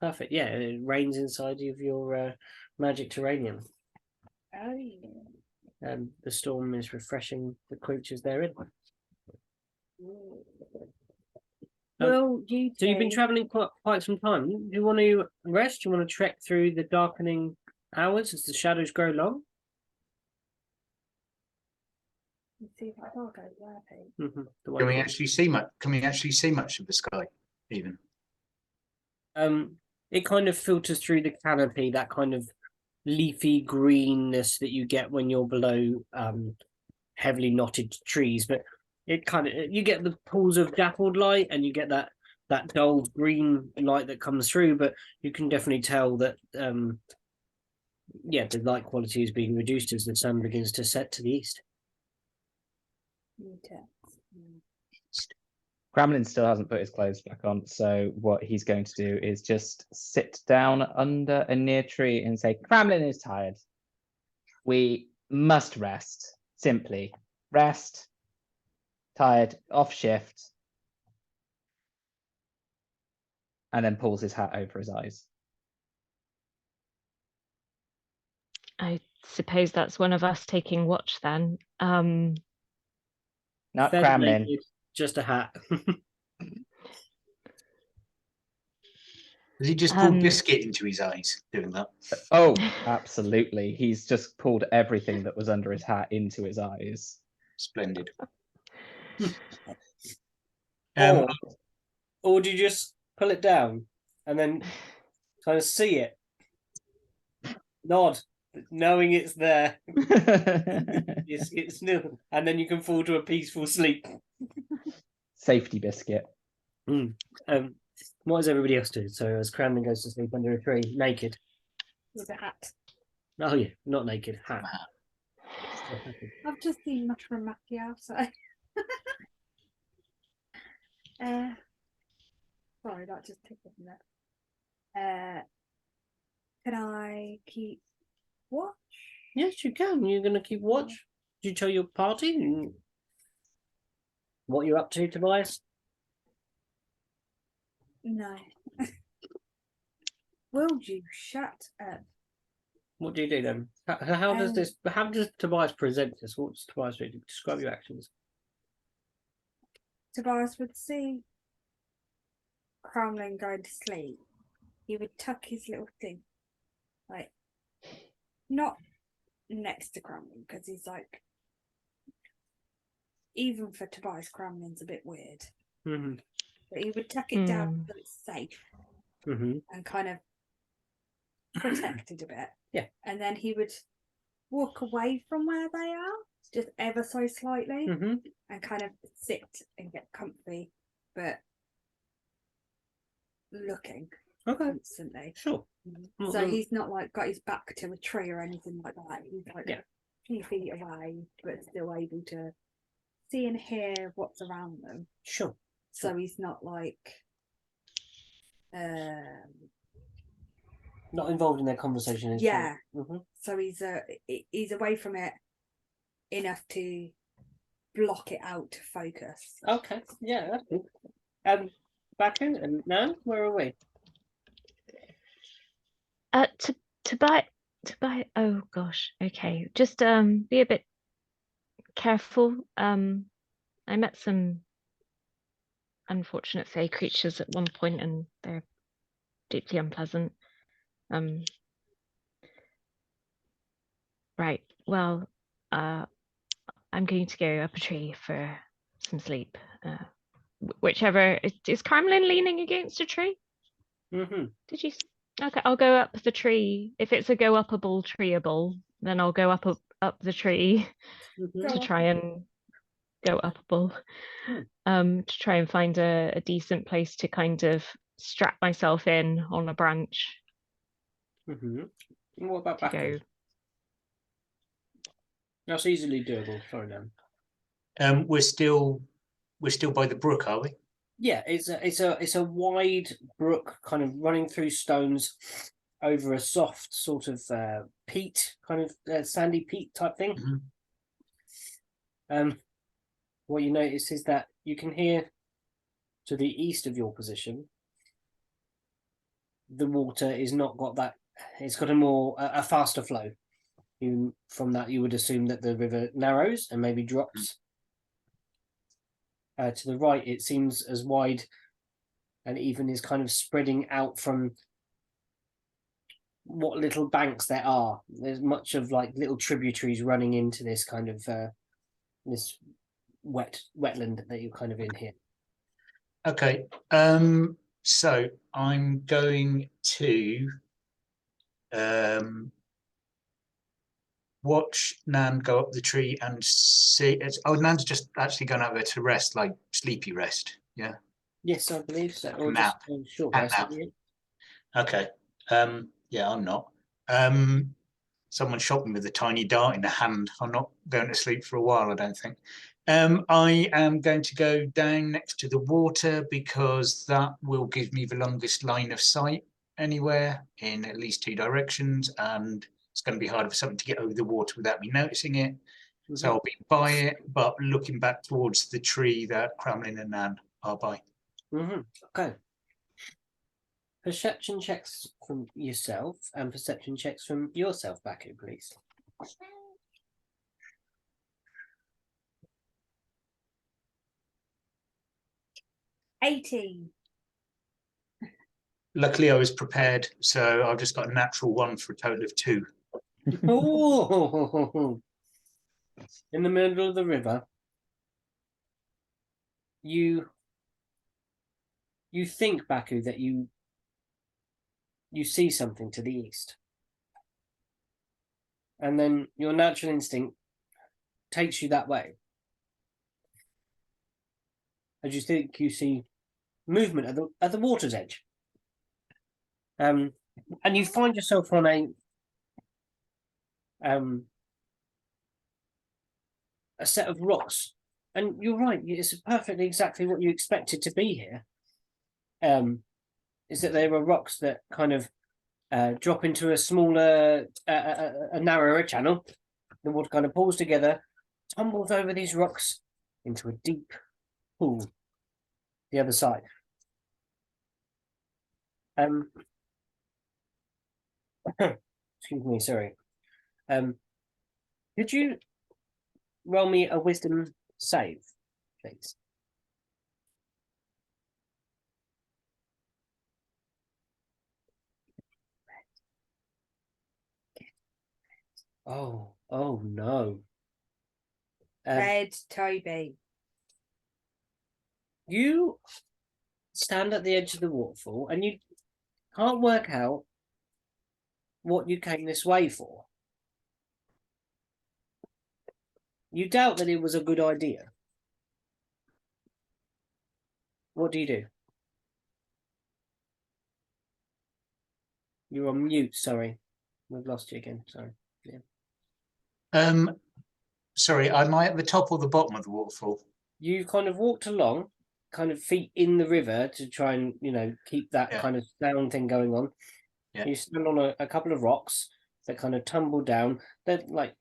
perfect. Yeah, it rains inside of your magic terranium. Oh yeah. The storm is refreshing the creatures therein. Will you So you've been two- travelling quite some time. Do you want to rest? Do you want to trek through the darkening hours as the shadows grow long? Let's see if that dog goes there, Pete. Mm-hmm. Can we actually see much? Can we actually see much of the sky? Even It kind of filters through the canopy, that kind of leafy greenness that you get when you're below heavily knotted trees, but it kind of, you get the pools of dappled light and you get that dulled green light that comes through, but you can definitely tell that the light quality is being reduced as the sun begins to set to the east. You two. Cramlin still hasn't put his clothes back on, so what he's going to do is just sit down under a near tree and say, Cramlin is tired. We must rest. Simply rest. Tired, off shift. And then pulls his hat over his eyes. I suppose that's one of us taking watch then. Not Fed Cramlin. naked, just a hat. has he just pulled biscuit into his eyes doing that? Oh, absolutely. He's just pulled everything that was under his hat into his eyes. Splendid. Or do you just pull it down and then kind of see it? Nod, knowing it's there. It's new, and then you can fall to a peaceful sleep. Safety biscuit. What does everybody else do? So as Cramlin goes to sleep under a tree, naked. With a hat. Oh yeah, not naked, hat. I've just seen Mushroom Mackie outside. Sorry, that just tickled me there. Can I keep watch? Yes, you can. You're going to keep watch. Did you tell your party what you're up to, Tobias? No. Will you shut up? What do you do then? How does this? How does Tobias present this? What's Tobias doing? Describe your actions. Tobias would see Cramlin going to sleep. He would tuck his little thing, like, not next to Cramlin, because he's like, even for Tobias, Cramlin's a bit weird. Mm-hmm. But he would tuck it down so it's safe and kind of protected a bit. Yeah. And then he would walk away from where they are, just ever so slightly, and kind of sit and get comfy, but looking constantly. Sure. So he's not like got his back to a tree or anything like that. He's like a few feet away, but still able to see and hear what's around them. Sure. So he's not like not involved in their conversation. Yeah. So he's away from it enough to block it out to focus. Okay. Yeah, that's good. Back in and Nan, where are we? To buy. Oh gosh. Okay. Just be a bit careful. I met some unfortunate fey creatures at one point, and they're deeply unpleasant. Right. Well, I'm going to go up a tree for some sleep. Whichever is Cramlin leaning against a tree? Did you? Okay, I'll go up the tree. If it's a go upable treeable, then I'll go up the tree to try and go upable. To try and find a decent place to kind of strap myself in on a branch. What about back? That's easily doable. Sorry, Nan. We're still by the brook, are we? Yeah, it's a wide brook, kind of running through stones over a soft sort of peat, kind of sandy peat type thing. What you notice is that you can hear to the east of your position, the water is not got that. It's got a faster flow. From that, you would assume that the river narrows and maybe drops. To the right, it seems as wide and even is kind of spreading out from what little banks there are. There's much of like little tributaries running into this kind of this wetland that you're kind of in here. Okay. So I'm going to watch Nan go up the tree and see. Oh, Nan's just actually gone out there to rest, like sleepy rest. Yeah. Yes, I believe so. Or Nap. just a short Cat rest. nap. Yeah. Okay. Yeah, I'm not. Someone shot me with a tiny dart in the hand. I'm not going to sleep for a while, I don't think. I am going to go down next to the water because that will give me the longest line of sight anywhere in at least 2 directions, and it's going to be harder for something to get over the water without me noticing it. So I'll be by it, but looking back towards the tree that Cramlin and Nan are by. Okay. Perception checks from yourself and perception checks from yourself, Baku, please. $18. Luckily, I was prepared, so I've just got a natural 1 for a total of 2. Oh, in the middle of the river, you think, Baku, that you see something to the east, and then your natural instinct takes you that way, as you think you see movement at the water's edge, and you find yourself on a set of rocks, and you're right, it's perfectly exactly what you expected to be here. Is that there are rocks that kind of drop into a smaller, a narrower channel. The water kind of pulls together, tumbles over these rocks into a deep pool the other side. Excuse me, sorry. Could you roll me a wisdom save, please? Oh no. Red Toby. You stand at the edge of the waterfall and you can't work out what you came this way for. You doubt that it was a good idea. What do you do? You're on mute, sorry. We've lost you again, sorry. Yeah. Sorry, am I at the top or the bottom of the waterfall? You kind of walked along, kind of feet in the river to try and, keep that kind of sound thing going on. Yeah. You stand on a couple of rocks that kind of tumble down. They're like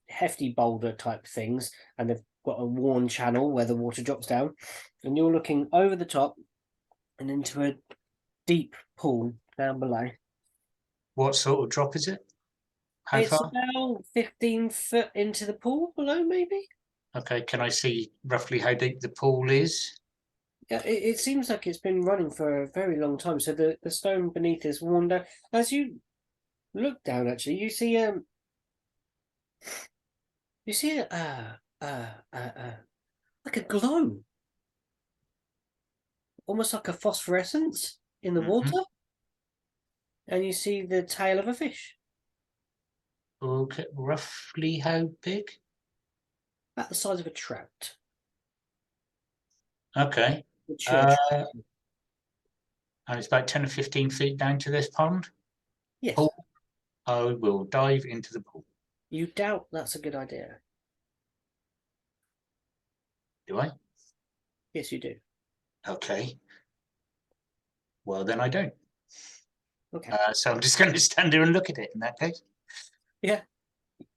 hefty boulder type things, and they've got a worn channel where the water drops down. And you're looking over the top and into a deep pool down below. What sort of drop is it? How It's far? about 15 foot into the pool below, maybe. Okay, can I see roughly how deep the pool is? Yeah, it seems like it's been running for a very long time. So the stone beneath is worn down. As you look down, actually, you see like a glow, almost like a phosphorescence in the water, and you see the tail of a fish. Okay, roughly how big? About the size of a trout. Okay. Mature And it's about 10 or 15 feet down to this pond. yes. Pool. I will dive into the pool. You doubt that's a good idea. Do I? Yes, you do. Okay. Well, then I don't. Okay. So I'm just going to stand here and look at it in that case. Yeah.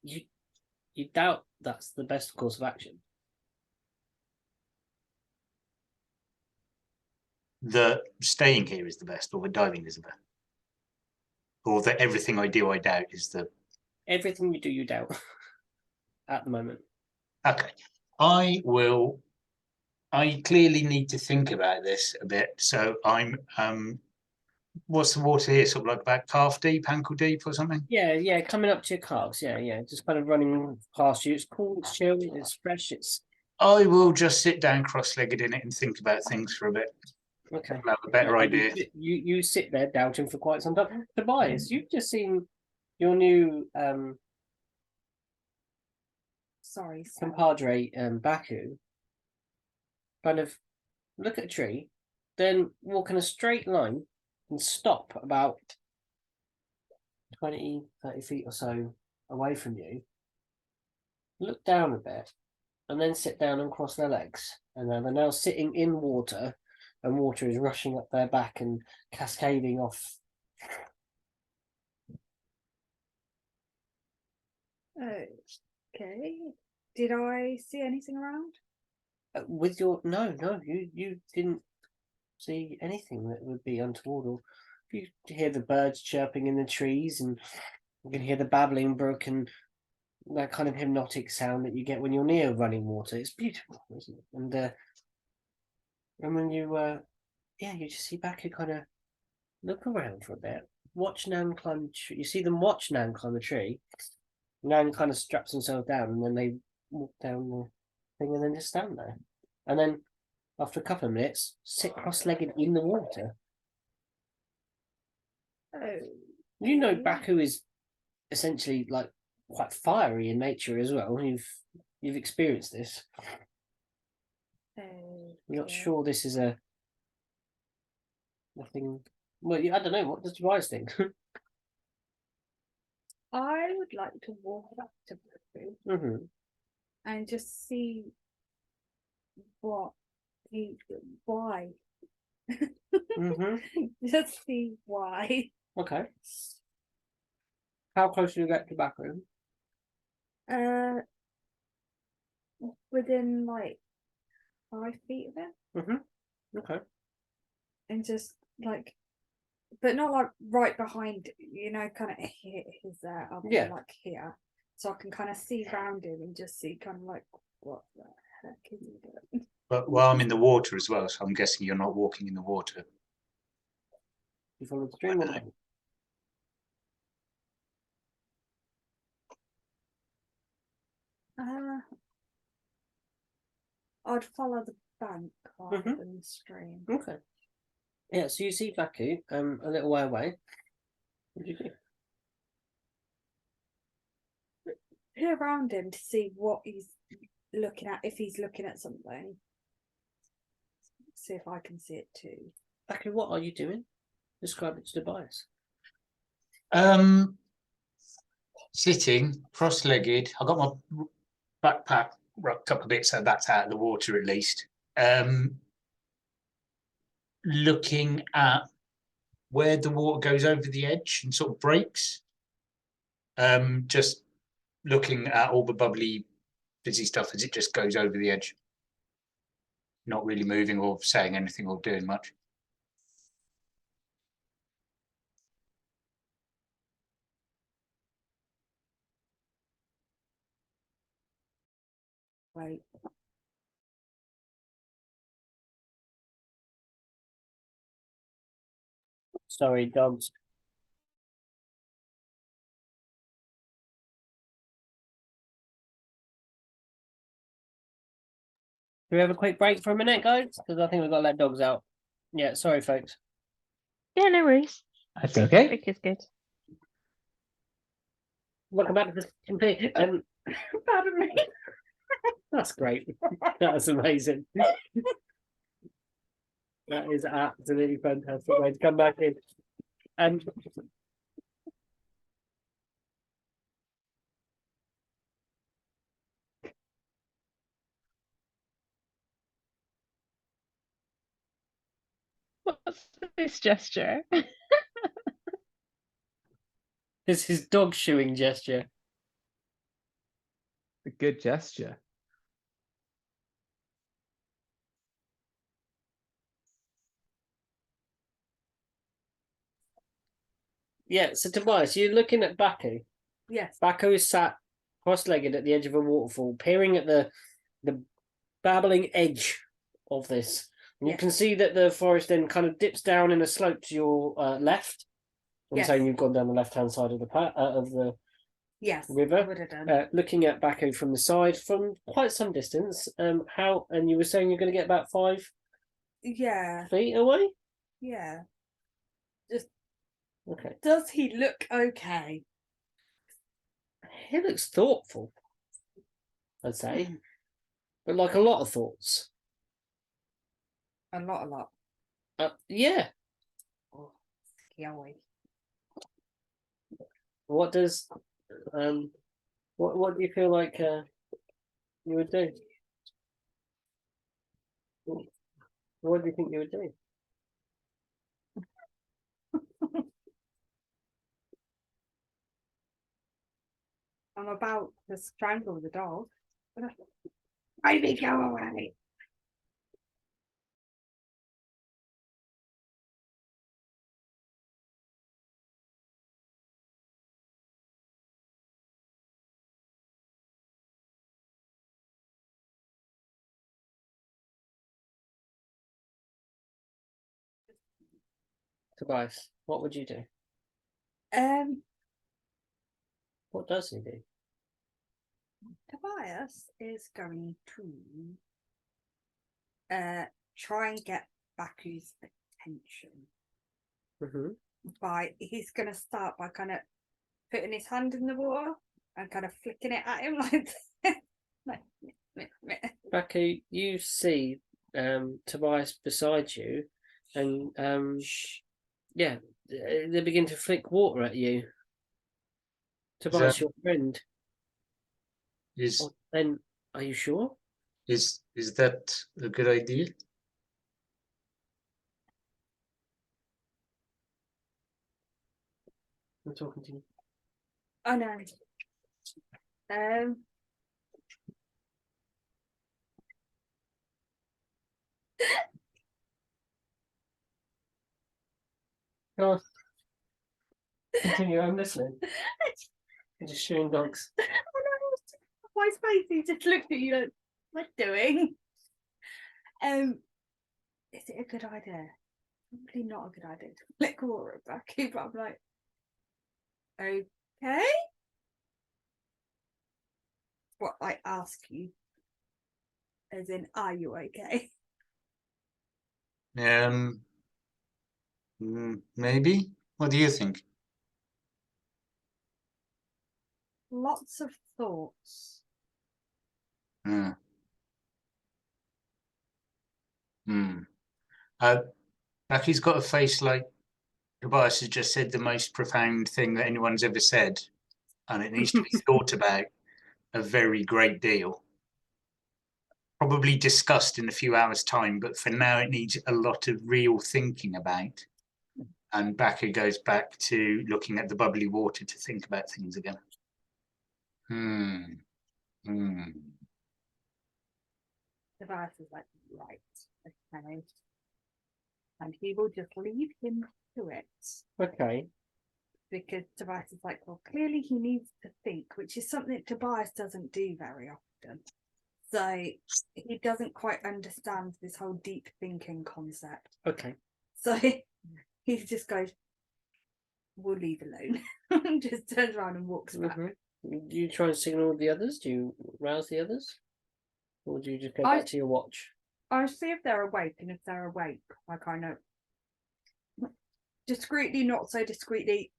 You doubt that's the best course of action. The staying here is the best, or the diving is the best? Or that everything I do, I doubt is the... Everything you do, you doubt at the moment. Okay. I will I clearly need to think about this a bit. So I'm what's the water here? Sort of like about calf deep, ankle deep, or something. Yeah, coming up to your calves. Yeah, just kind of running past you. It's cool, it's chill, it's fresh. It's I will just sit down cross-legged in it and think about things for a bit. okay. I'll have a better idea. You sit there doubting for quite some time. Tobias, you've just seen your new Sorry, Sam. compadre Baku kind of look at a tree, then walk in a straight line and stop about 20, 30 feet or so away from you, look down a bit, and then sit down and cross their legs. And they're now sitting in water, and water is rushing up their back and cascading off. Okay. Did I see anything around? With your no, you didn't see anything that would be untoward. Or you hear the birds chirping in the trees, and you can hear the babbling brook and that kind of hypnotic sound that you get when you're near running water. It's beautiful, isn't it? And when you you just see Baku kind of look around for a bit, watch Nan climb. You see them watch Nan climb a tree. Nan kind of straps himself down, and then they walk down the thing, and then just stand there. And then after a couple of minutes, sit cross-legged in the water. Oh. You know, Baku is essentially like quite fiery in nature as well. You've experienced this. You're not sure this is a nothing. Well, I don't know. What does Tobias think? I would like to walk up to Baku Mm-hmm. and just see why. Mm-hmm. Just see why. Okay. How close do you get to Baku? Within like 5 feet of it, Mm-hmm. Okay. and just like, but not like right behind. Kind of his I'll be Yeah. like here, so I can kind of see around him and just see kind of like what the heck is he doing? But well, I'm in the water as well, so I'm guessing you're not walking in the water. You follow the stream or not? I'd follow the bank rather Mhm. than the stream. Okay. Yeah, so you see Baku a little way away. What do you do? Peer around him to see what he's looking at, if he's looking at something. See if I can see it too. Baku, what are you doing? Describe it to Tobias. Sitting cross-legged. I got my backpack rucked up a bit, so that's out of the water at least. Looking at where the water goes over the edge and sort of breaks. Just looking at all the bubbly, fizzy stuff as it just goes over the edge. Not really moving or saying anything or doing much. Right. Sorry, dogs. Do we have a quick break for a minute, guys? Because I think we've got to let dogs out. Yeah, sorry, folks. Yeah, no worries. That's okay. Break is good. Welcome back to the complete. Pardon me. That's great. That's amazing. That is absolutely fantastic way to come back in. And What's this gesture? this is his dog shooing gesture. A good gesture. Yeah, so Tobias, you're looking at Baku. Yes. Baku is sat cross-legged at the edge of a waterfall, peering at the babbling edge of this. And you Yes. can see that the forest then kind of dips down in a slope to your left. I'm Yes. saying you've gone down the left-hand side of the Yes, river. I would have done. Looking at Baku from the side from quite some distance. And you were saying you're going to get about 5 Yeah, feet away? yeah. Okay. Does he look okay? He looks thoughtful, I'd say. But like a lot of thoughts. A lot. Yeah. Oh, scary. What does what do you feel like you would do? What do you think you would do? I'm about to strangle the dog. Baby, go away. Tobias, what would you do? What does he do? Tobias is going to try and get Baku's attention by he's gonna start by kind of putting his hand in the water and kind of flicking it at him like meh. Baku, you see Tobias beside you, and yeah, they begin to flick water at you. Tobias, your friend. Is Then, are you sure? is that a good idea? I'm talking to you. I know. Go on. Continue, I'm listening. I'm just shooing dogs. My face, he just looked at you like, what doing? Is it a good idea? Probably not a good idea to flick water at Baku, but I'm like, okay. What I ask you, as in, are you okay? Maybe. What do you think? Lots of thoughts. Baku's got a face like Tobias has just said the most profound thing that anyone's ever said, and it needs to be thought about a very great deal. Probably discussed in a few hours' time, but for now it needs a lot of real thinking about. And Baku goes back to looking at the bubbly water to think about things again. Tobias is like, right, okay. And he will just leave him to it. Okay. Because Tobias is like, well, clearly he needs to think, which is something that Tobias doesn't do very often. So he doesn't quite understand this whole deep thinking concept. Okay. So he just goes, we'll leave alone. And just turns around and walks back. Do you try and signal the others? Do you rouse the others? Or do you just go back to your watch? I'll see if they're awake, and if they're awake, I kind of discreetly, not so discreetly.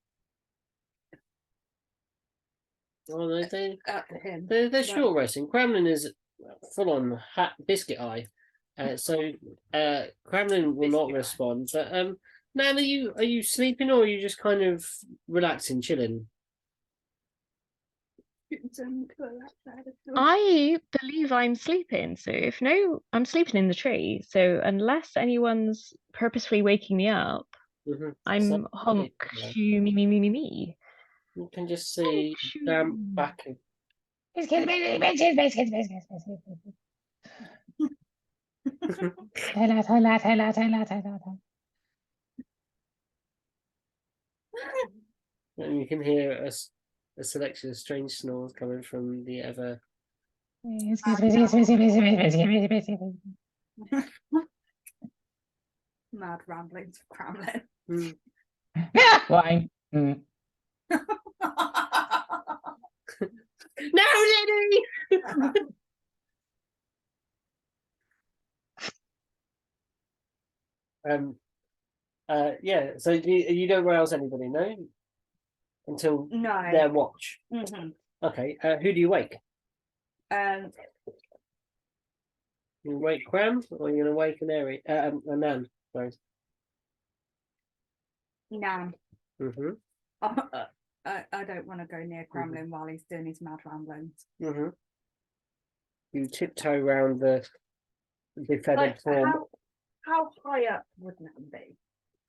Oh, Him. They're short resting. Cramlin is full on biscuit eye. So Cramlin will not respond. But Nan, are you sleeping, or are you just kind of relaxing, chilling? I believe I'm sleeping. So I'm sleeping in the tree. So unless anyone's purposefully waking me up, I'm So, honk shoo me. you can just see Baku. And you can hear a selection of strange snores coming from the ever. Mad ramblings of Cramlin. Why? Mm. No, Lenny! Yeah, so you don't rouse anybody, no? Until No. their watch. Mhm. Okay, who do you wake? You wake Cram, or you're gonna wake an Airy, a Nan, sorry. Nan. Mm-hmm. I don't want to go near Cramlin while he's doing his mad ramblings. Mm-hmm. You tiptoe around the feathered Like, form. how high up would Nan be?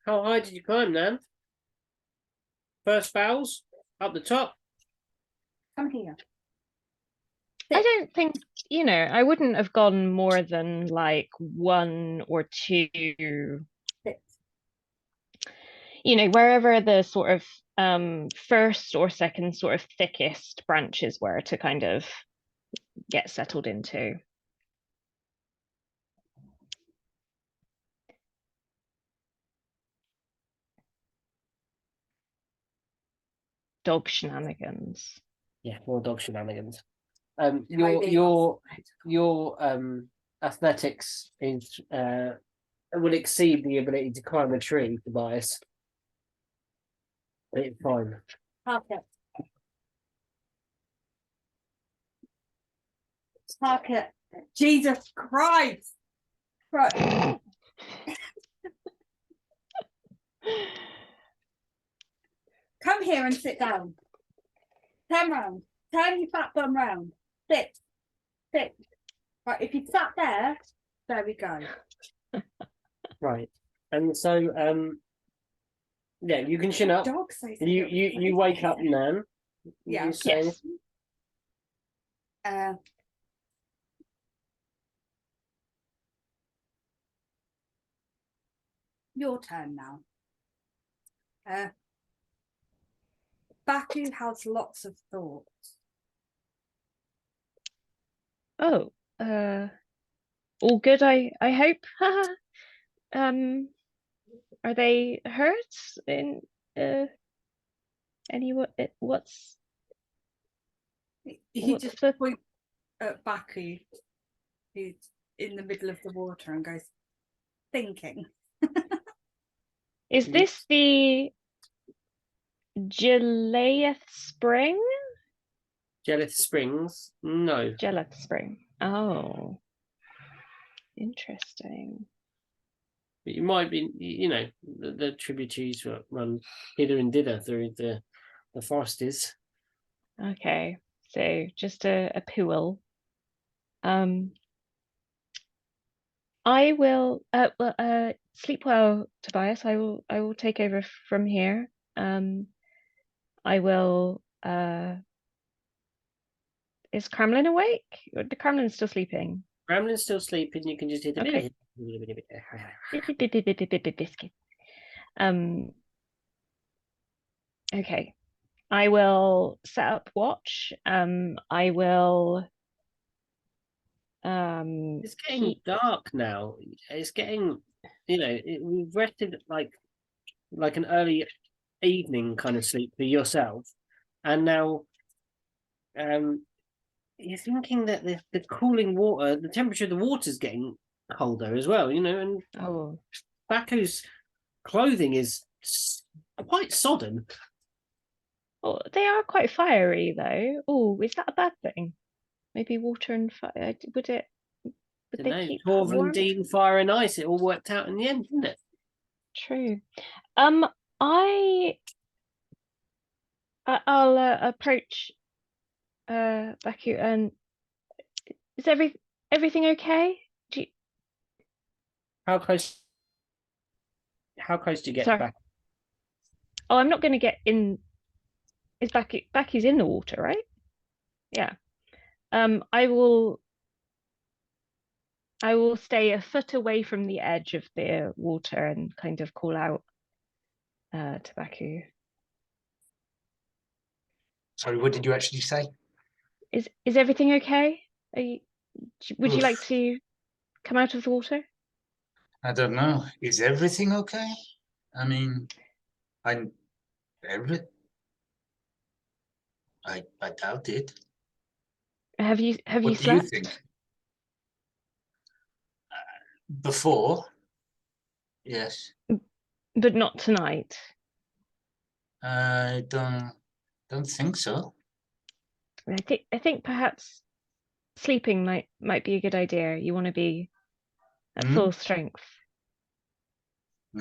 How high did you climb, Nan? First fouls? Up the top? Come here. I don't think, I wouldn't have gone more than like 1 or 2, Sit. wherever the sort of first or second sort of thickest branches were to kind of get settled into. Dog shenanigans. Yeah, more dog shenanigans. Toby. Your athletics is will exceed the ability to climb a tree, Tobias. It's fine. Parker. Parker. Jesus Christ. Right. Come here and sit down. Turn round. Turn your fat bum round. Sit. Sit. Right, if you sat there we go. Right. And so yeah, you can chin up. Dog says You wake up, Nan. Yeah. You say, Yes. Your turn now. Baku has lots of thoughts. Oh, all good, I hope. Are they hurt in any what's He What's just the- points at Baku, who's in the middle of the water, and goes, thinking. is this the Gelaeth Spring? Jelith Springs? No. Gelaeth Spring. Oh, interesting. But you might be, the tributaries run hither and thither through the forests. Okay, so just a pool. I will sleep well, Tobias. I will take over from here. I will is Cramlin awake? Or the Cramlin's still sleeping? Cramlin's still sleeping, you can just hear the Okay. Biscuit. Okay. I will set up watch. I will It's getting dark now. It's getting, we've rested like an early evening kind of sleep for yourself, and now you're thinking that the cooling water, the temperature of the water is getting colder as well, and oh, Baku's clothing is quite sodden. oh, they are quite fiery though. Oh, is that a bad thing? Maybe water and fire. Would they keep Torvald, warm? Dean, fire and ice. It all worked out in the end, didn't it? True. I'll approach Baku, and is everything okay? How close do you get Sorry. back? Oh, I'm not going to get in. Is Baku's in the water, right? Yeah. I will stay a foot away from the edge of the water and kind of call out to Baku. Sorry, what did you actually say? Is everything okay? Would you like to come out of the water? I don't know. Is everything okay? I mean, I doubt it. Have you What do you slept? think? Before? Yes. But not tonight. I don't think so. I think perhaps sleeping might be a good idea. You want to be at Hmm? full strength.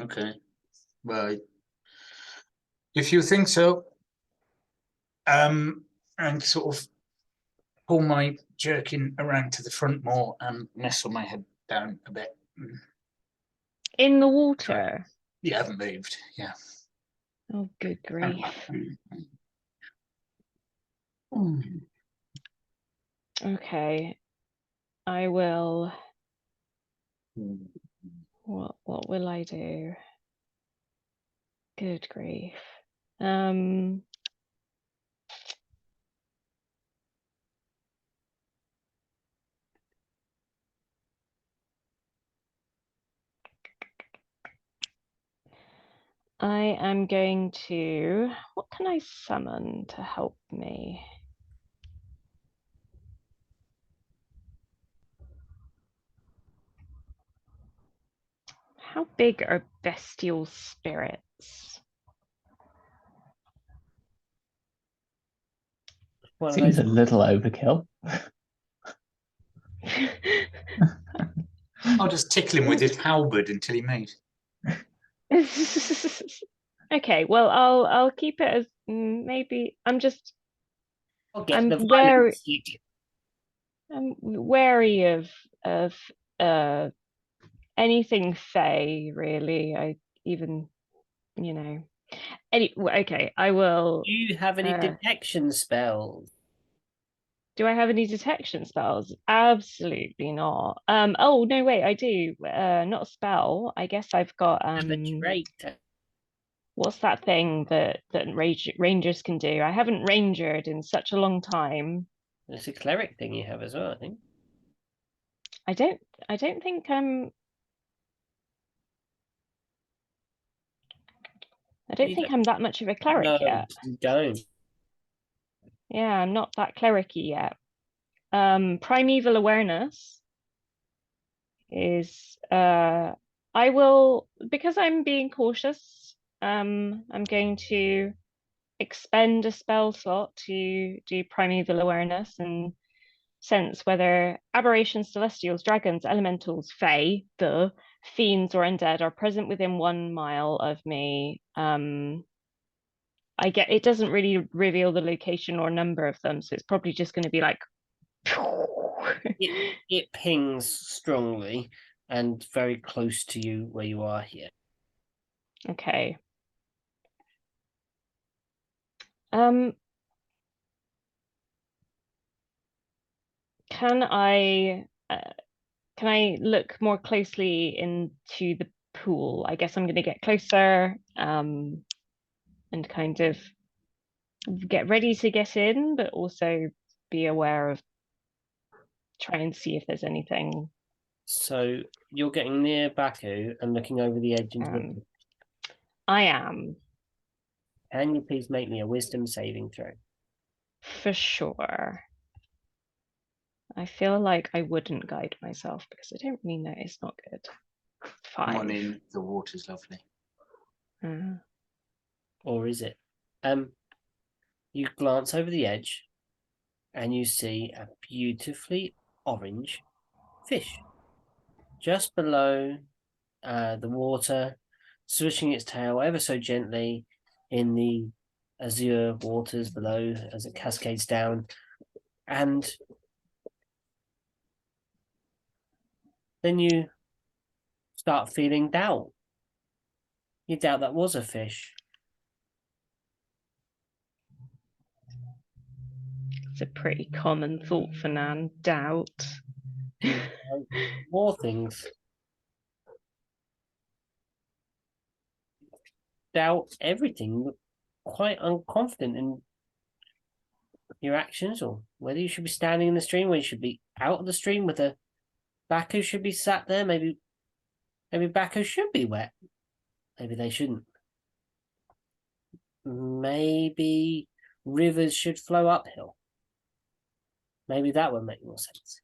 Okay. Well, if you think so, and sort of pull my jerkin around to the front more and nestle my head down a bit. In the water. You haven't moved, yeah. Oh, good grief. Okay. I will. What will I do? Good grief. I am going to. What can I summon to help me? How big are bestial spirits? One of Seems a those. little overkill. I'll just tickle him with his halberd until he moves. Okay, well, I'll keep it as maybe I'll get I'm the wary. violence hit. I'm wary of anything Fae, really. I even, you know. Okay, I will. Do you have any detection spells? Do I have any detection spells? Absolutely not. Oh no, wait, I do. Not a spell. I guess I've got Have a trait. what's that thing that rangers can do? I haven't rangered in such a long time. It's a cleric thing you have as well, I think. I don't think I don't think I'm that much of a cleric No, yet. you don't. Yeah, I'm not that cleric-y yet. Primeval awareness is I will, because I'm being cautious, I'm going to expend a spell slot to do primeval awareness and sense whether aberrations, celestials, dragons, elementals, fae, the fiends or undead are present within 1 mile of me. I get it doesn't really reveal the location or number of them, so it's probably just going to be like it pings strongly and very close to you where you are here. Okay. Can I look more closely into the pool? I guess I'm going to get closer and kind of get ready to get in, but also be aware of try and see if there's anything. So you're getting near Baku and looking over the edge into the. I am. Can you please make me a wisdom saving throw? For sure. I feel like I wouldn't guide myself because I don't really know. It's not good. 5. Come on in, the water's lovely. Or is it? You glance over the edge and you see a beautifully orange fish just below the water, swishing its tail ever so gently in the azure waters below as it cascades down. And then you start feeling doubt. You doubt that was a fish. It's a pretty common thought for Nan. Doubt. More things. Doubt everything. Quite unconfident in your actions, or whether you should be standing in the stream, whether you should be out of the stream with a Baku should be sat there. Maybe Baku should be wet. Maybe they shouldn't. Maybe rivers should flow uphill. Maybe that would make more sense.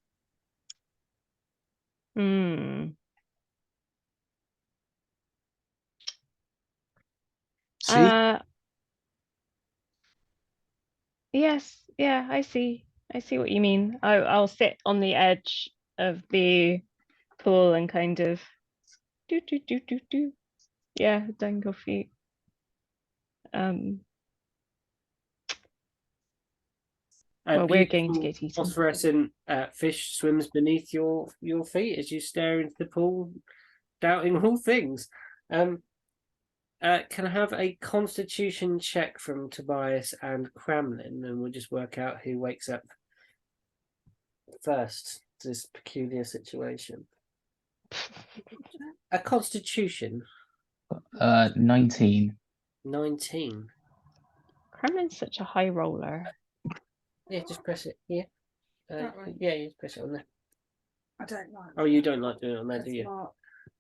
Hmm. See, Yes, yeah, I see. I see what you mean. I'll sit on the edge of the pool and kind of do. Yeah, dangle feet. Well, we're going to Beautiful get eaten. phosphorescent fish swims beneath your feet as you stare into the pool, doubting all things. Can I have a constitution check from Tobias and Cramlin, and we'll just work out who wakes up first to this peculiar situation. A constitution. 19. 19. Cramlin's such a high roller. Yeah, just press it here. That way. Yeah, you just press it on there. I don't like. Oh, you don't like doing it on there, It's do you? not-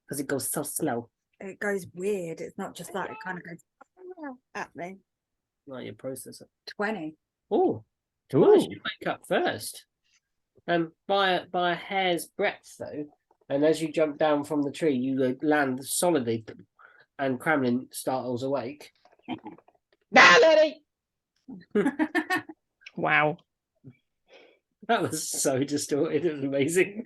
Because it goes so slow. It goes weird. It's not just that. It kind of goes at me. Like your processor. 20. Oh, Tobias, you wake up first. By a hair's breadth though, and as you jump down from the tree, you land solidly, and Cramlin startles awake. Nah, Lenny! Wow. That was so distorted. It was amazing.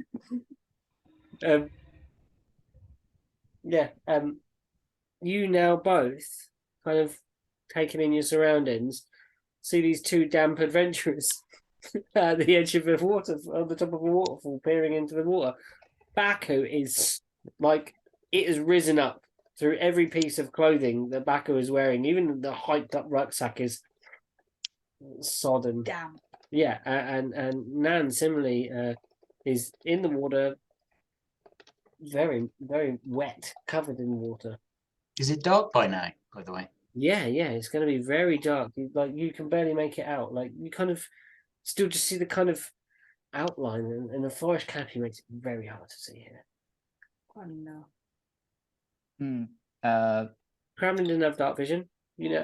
You now both kind of taken in your surroundings, see these two damp adventurers at the edge of the water, on the top of a waterfall, peering into the water. Baku is like, it has risen up through every piece of clothing that Baku is wearing. Even the hyped up rucksack is sodden. Damn. Yeah, and Nan similarly is in the water, very, very wet, covered in water. is it dark by now? By the way, Yeah, it's going to be very dark. You can barely make it out. Like, you kind of still just see the kind of outline, and the forest canopy makes it very hard to see here. Oh no. Cramlin didn't have dark vision. Do you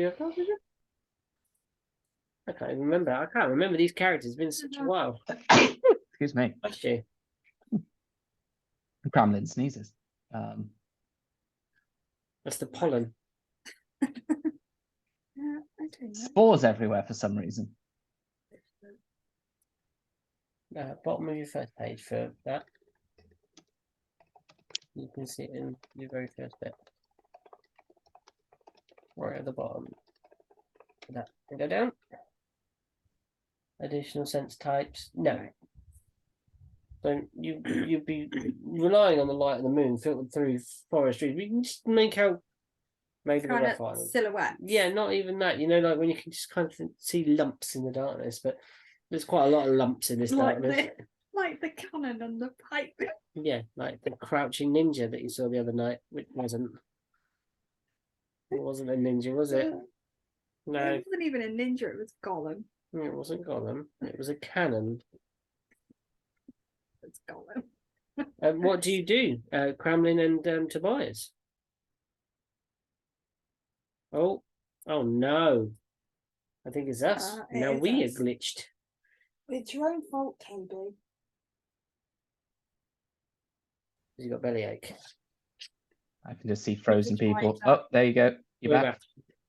have dark vision? I can't even remember. I can't remember these characters. It's been such a while. Excuse me. Bless you. Cramlin sneezes. That's the pollen. Yeah, I don't know. Spores everywhere for some reason. Bottom of your first page for that. You can see it in your very first bit. Right at the bottom. That can go down. Additional sense types. No. Don't you'd be relying on the light of the moon filtered through forest trees. We can just make out maybe the Kind rough of island. silhouette. Yeah, not even that. Like when you can just kind of see lumps in the darkness, but there's quite a lot of lumps in this darkness. Like the cannon and the pipe. Yeah, like the crouching ninja that you saw the other night, which wasn't. It wasn't a ninja, was it? No, It wasn't even a ninja, it was Gollum. it wasn't Gollum. It was a cannon. It's Gollum. What do you do, Cramlin and Tobias? Oh no! I think it's us. It Now is we are us. glitched. It's your own fault, Toby. You got bellyache. I can just see frozen just right people. up. Oh, there you go. You're We're back.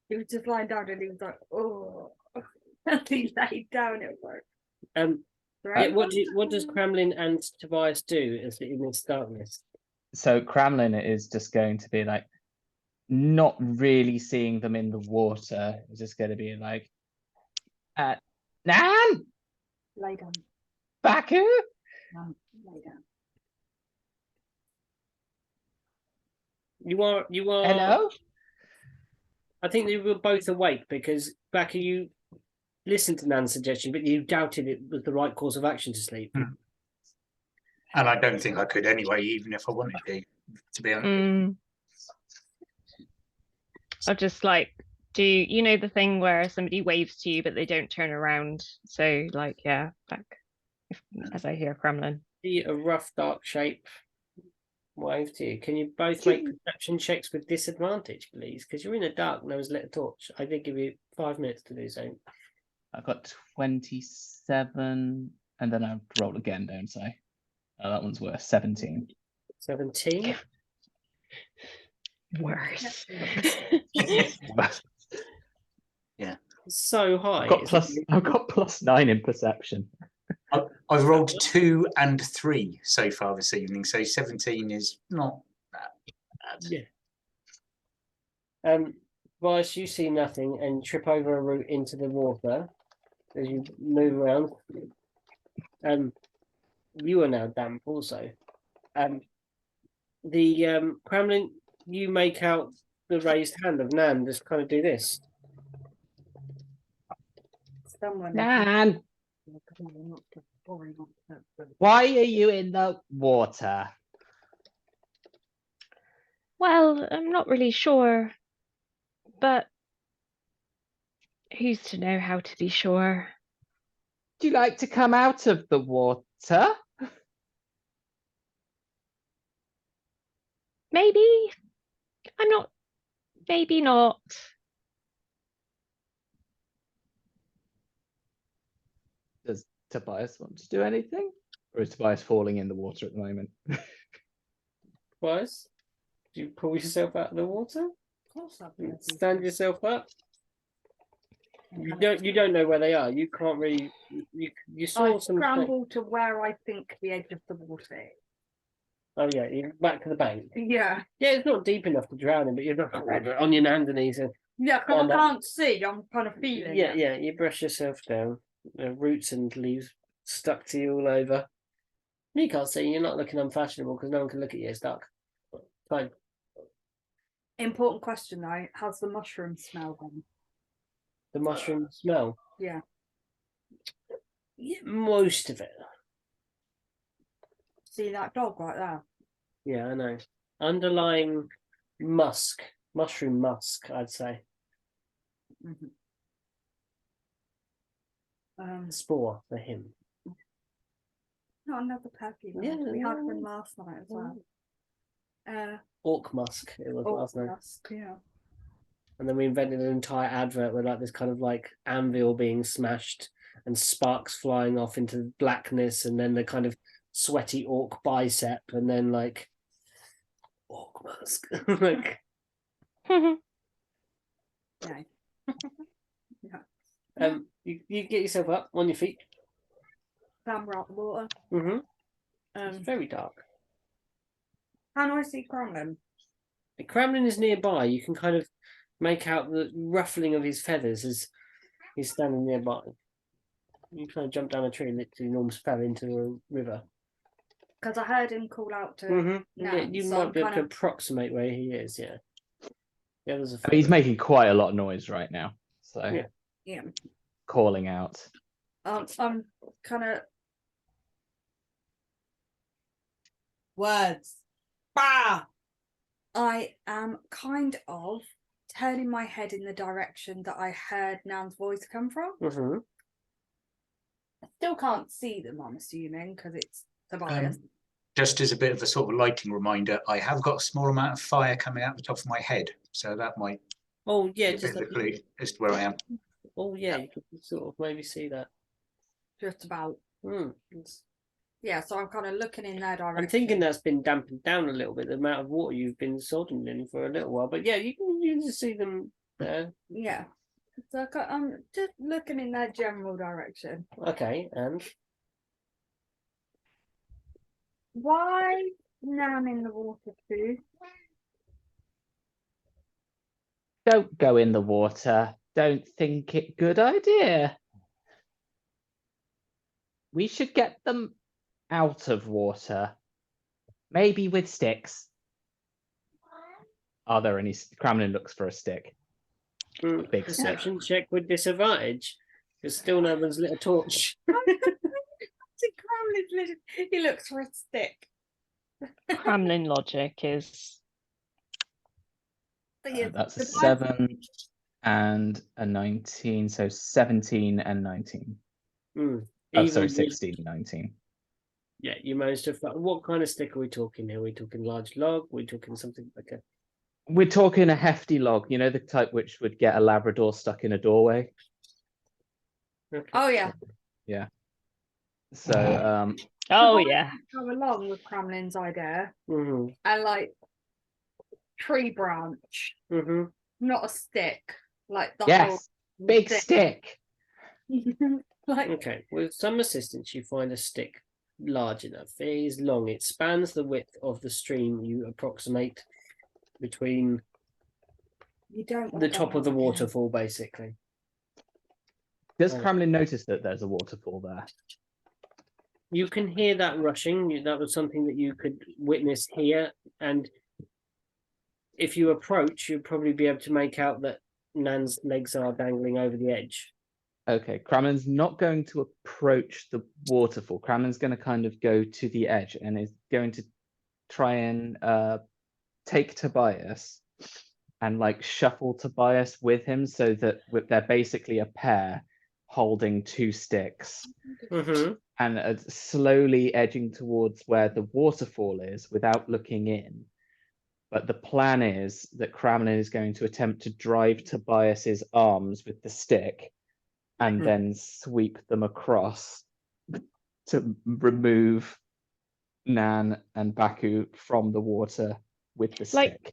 He was just lying down and he was like, oh. And he laid down, it was like. Yeah, what does Cramlin and Tobias do in this darkness? So Cramlin is just going to be like, not really seeing them in the water. It's just going to be like, Nan, Lay down. Baku. Lay down. You are. Hello. I think they were both awake because Baku, you listened to Nan's suggestion, but you doubted it was the right course of action to sleep. and I don't think I could anyway, even if I wanted to be honest. I'll just like do the thing where somebody waves to you but they don't turn around. So like, yeah, back. as I hear Cramlin. See a rough dark shape wave to you. Can you both make perception checks with disadvantage, please? Because you're in the dark and there was lit a torch. I did give you 5 minutes to do so. I've got 27, and then I have to roll again, don't I? Oh, that one's worse. 17. 17. Worse. So high. I've got +9 in perception. I've rolled 2 and 3 so far this evening, so 17 is not that bad. Yeah. Tobias, you see nothing and trip over a route into the water as you move around. You are now damp also. The Cramlin, you make out the raised hand of Nan just kind of do this. Someone. Nan, why are you in the water? Well, I'm not really sure, but who's to know how to be sure? Do you like to come out of the water? Maybe. I'm not. Maybe not. Does Tobias want to do anything? Or is Tobias falling in the water at the moment? Tobias, do you pull yourself out of the water? Of course I'll be able to. Stand yourself up. You don't know where they are. You can't really. You saw I some. scramble to where I think the edge of the water is. Oh yeah, you're back to the bank. Yeah. Yeah, it's not deep enough to drown in, but you're not on your hands and knees. Yeah, because And, I can't see. I'm kind of feeling Yeah, it. yeah. You brush yourself down. Roots and leaves stuck to you all over. You can't see. You're not looking unfashionable because no one can look at you. It's dark. Fine. Important question though. How's the mushroom smell then? The mushroom smell. Yeah. Yeah, most of it. See that dog right there? Yeah, I know. Underlying musk, mushroom musk, I'd say. Mm-hmm. Spore for him. Not another perfume. Yeah, We had no. one last night as well. Orc musk, it was last night. Musk, yeah. And then we invented an entire advert with like this kind of like anvil being smashed and sparks flying off into blackness, and then the kind of sweaty orc bicep, and then like orc musk. Like Yeah. you get yourself up on your feet. Camera out the water. It's very dark. Can I see Cramlin? The Cramlin is nearby. You can kind of make out the ruffling of his feathers as he's standing nearby. You kind of jump down a tree and literally almost fell into a river. Because I heard him call out to. Yeah, Nan, you so might I'm be able kind to of- approximate where he is. Yeah. The others are. I mean, he's making quite a lot of noise right now. So Yeah. calling out. I'm kind of. Words. Bah! I am kind of turning my head in the direction that I heard Nan's voice come from. I still can't see them, I'm assuming, because it's Tobias. Just as a bit of a sort of lighting reminder, I have got a small amount of fire coming out the top of my head, so that might Oh yeah, be a just bit of a clue as to where I am. oh yeah, you could sort of maybe see that. Just about. It's- Yeah, so I'm kind of looking in their direction. I'm thinking that's been dampened down a little bit, the amount of water you've been sodding in for a little while. But yeah, you can just see them there. Yeah. So I'm just looking in their general direction. Okay, and Why Nan in the water too? Don't go in the water. Don't think it good idea. We should get them out of water. Maybe with sticks. Are there any? Cramlin looks for a stick. Big perception check with disadvantage. Because still no one's lit a torch. He looks for a stick. Cramlin logic is That's a 7 and a 19, so 17 and 19. Oh, Even sorry, with- 16, 19. Yeah, you managed to. What kind of stick are we talking here? Are we talking large log? Are we talking something like a? We're talking a hefty log, you know, the type which would get a Labrador stuck in a doorway. Okay. Oh yeah. So, Oh yeah. Go along with Cramlin's idea Mm-hmm. and like tree branch, Mm-hmm. not a stick. Like the yes, whole big stick. like Okay. With some assistance, you find a stick large enough. It is long. It spans the width of the stream. You approximate between you don't want the to go top of the out again. waterfall, basically. Does Oh. Cramlin notice that there's a waterfall there? You can hear that rushing. That was something that you could witness here. And if you approach, you'd probably be able to make out that Nan's legs are dangling over the edge. Okay, Cramlin's not going to approach the waterfall. Cramlin's going to kind of go to the edge and is going to try and take Tobias and like shuffle Tobias with him so that they're basically a pair holding two sticks Mm-hmm. and slowly edging towards where the waterfall is without looking in. But the plan is that Cramlin is going to attempt to drive Tobias's arms with the stick and then sweep them across to remove Nan and Baku from the water with the stick.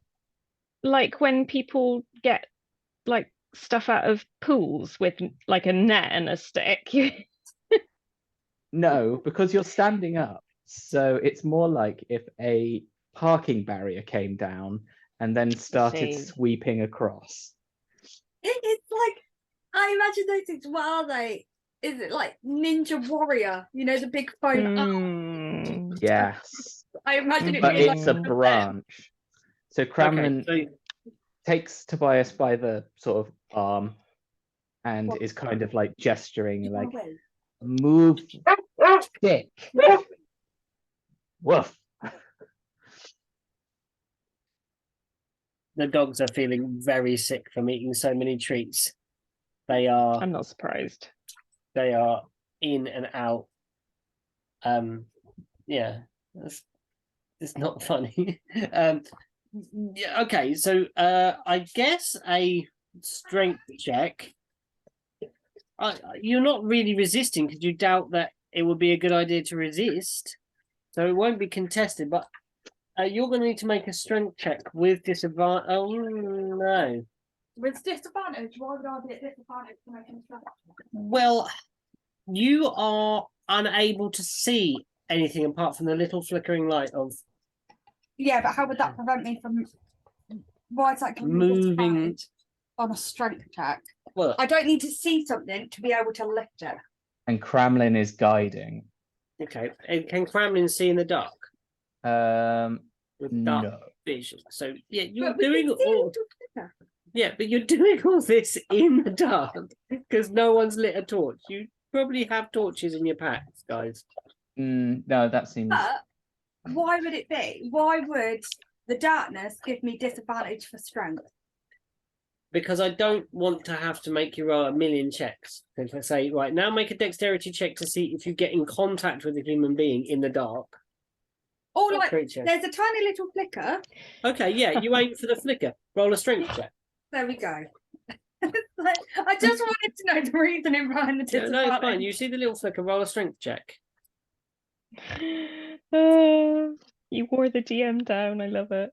Like when people get like stuff out of pools with like a net and a stick. No, because you're standing up. So it's more like if a parking barrier came down and then started see. sweeping across. It's like I imagine those things. What are they? Is it like Ninja Warrior? You know, the big phone. Mm. Yes, I imagine it but being it's a like branch. So Cramlin Okay, takes Tobias by the sort of arm and is kind of like gesturing like, move stick. Woof. the dogs are feeling very sick from eating so many treats. They are I'm not surprised. in and out. Yeah, it's not funny. Yeah, okay, so I guess a strength check. You're not really resisting because you doubt that it would be a good idea to resist, so it won't be contested. But you're going to need to make a strength check with disadvantage. Oh no. With disadvantage, why would I be at disadvantage to make instruction? Well, you are unable to see anything apart from the little flickering light of Yeah, but how would that prevent me from? Why is that giving me moving. disadvantage on a strength check? Well, I don't need to see something to be able to lift it. And Cramlin is guiding. okay. And can Cramlin see in the dark with dark No. vision? So yeah, you're But we doing can see a all. little flicker. Yeah, but you're doing all this in the dark because no one's lit a torch. You probably have torches in your packs, guys. No, that seems. But why would it be? Why would the darkness give me disadvantage for strength? Because I don't want to have to make you roll a million checks. If I say, right, now make a dexterity check to see if you get in contact with a human being in the dark. Or Or like, creature. there's a tiny little flicker. Okay, yeah, you aim for the flicker. Roll a strength check. There we go. Like, I just wanted to know the reasoning behind the No, disadvantage. no, it's fine. You see the little flicker, roll a strength check. You wore the DM down. I love it.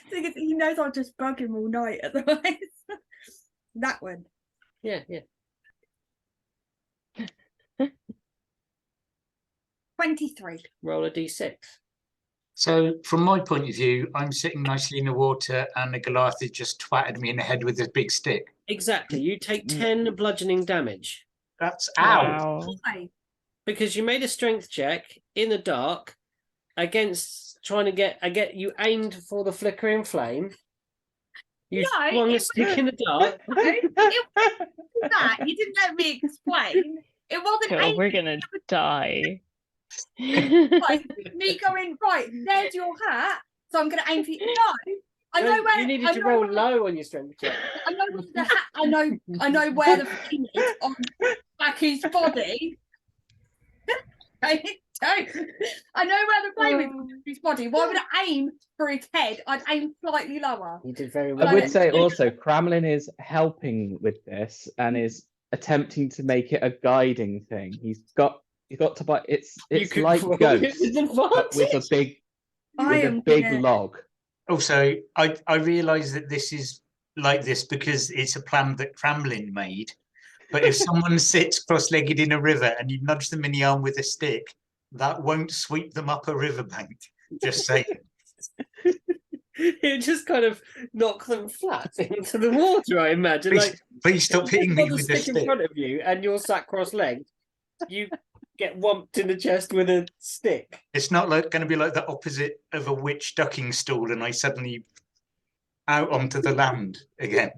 Thing is, he knows I'll just bug him all night otherwise. That one. Yeah, yeah. 23. Roll a d6. So from my point of view, I'm sitting nicely in the water and the Goliath has just twatted me in the head with his big stick. Exactly. You take 10 bludgeoning damage That's ow. Wow. Hi. because you made a strength check in the dark against trying to get you aimed for the flickering flame. You No, swung a it stick in the dark. That you didn't let me explain. It wasn't Cool, we're aiming gonna die. like me going, right, there's your hat, so I'm gonna aim for you. No, I know where you needed I to know roll where- low on your strength check. I know where I know where the thing is on Baku's body. I know where the flame is on Baku's body. Why would I aim for his head? I'd aim slightly lower. You did very well. I would Well, say also Cramlin is helping with this and is attempting to make it a guiding thing. He's got to buy it's could like roll Ghost, with but with a advantage. big log. Also, I realise that this is like this because it's a plan that Cramlin made. But if someone sits cross-legged in a river and you nudge them in the arm with a stick, that won't sweep them up a riverbank. Just saying. It just kind of knocks them flat into the water, I imagine. Please, Like, please stop if you've hitting got me the with a stick in stick. front of you and you're sat cross-legged, you get whumped in the chest with a stick. It's not like going to be like the opposite of a witch ducking stool and I suddenly out onto the land again.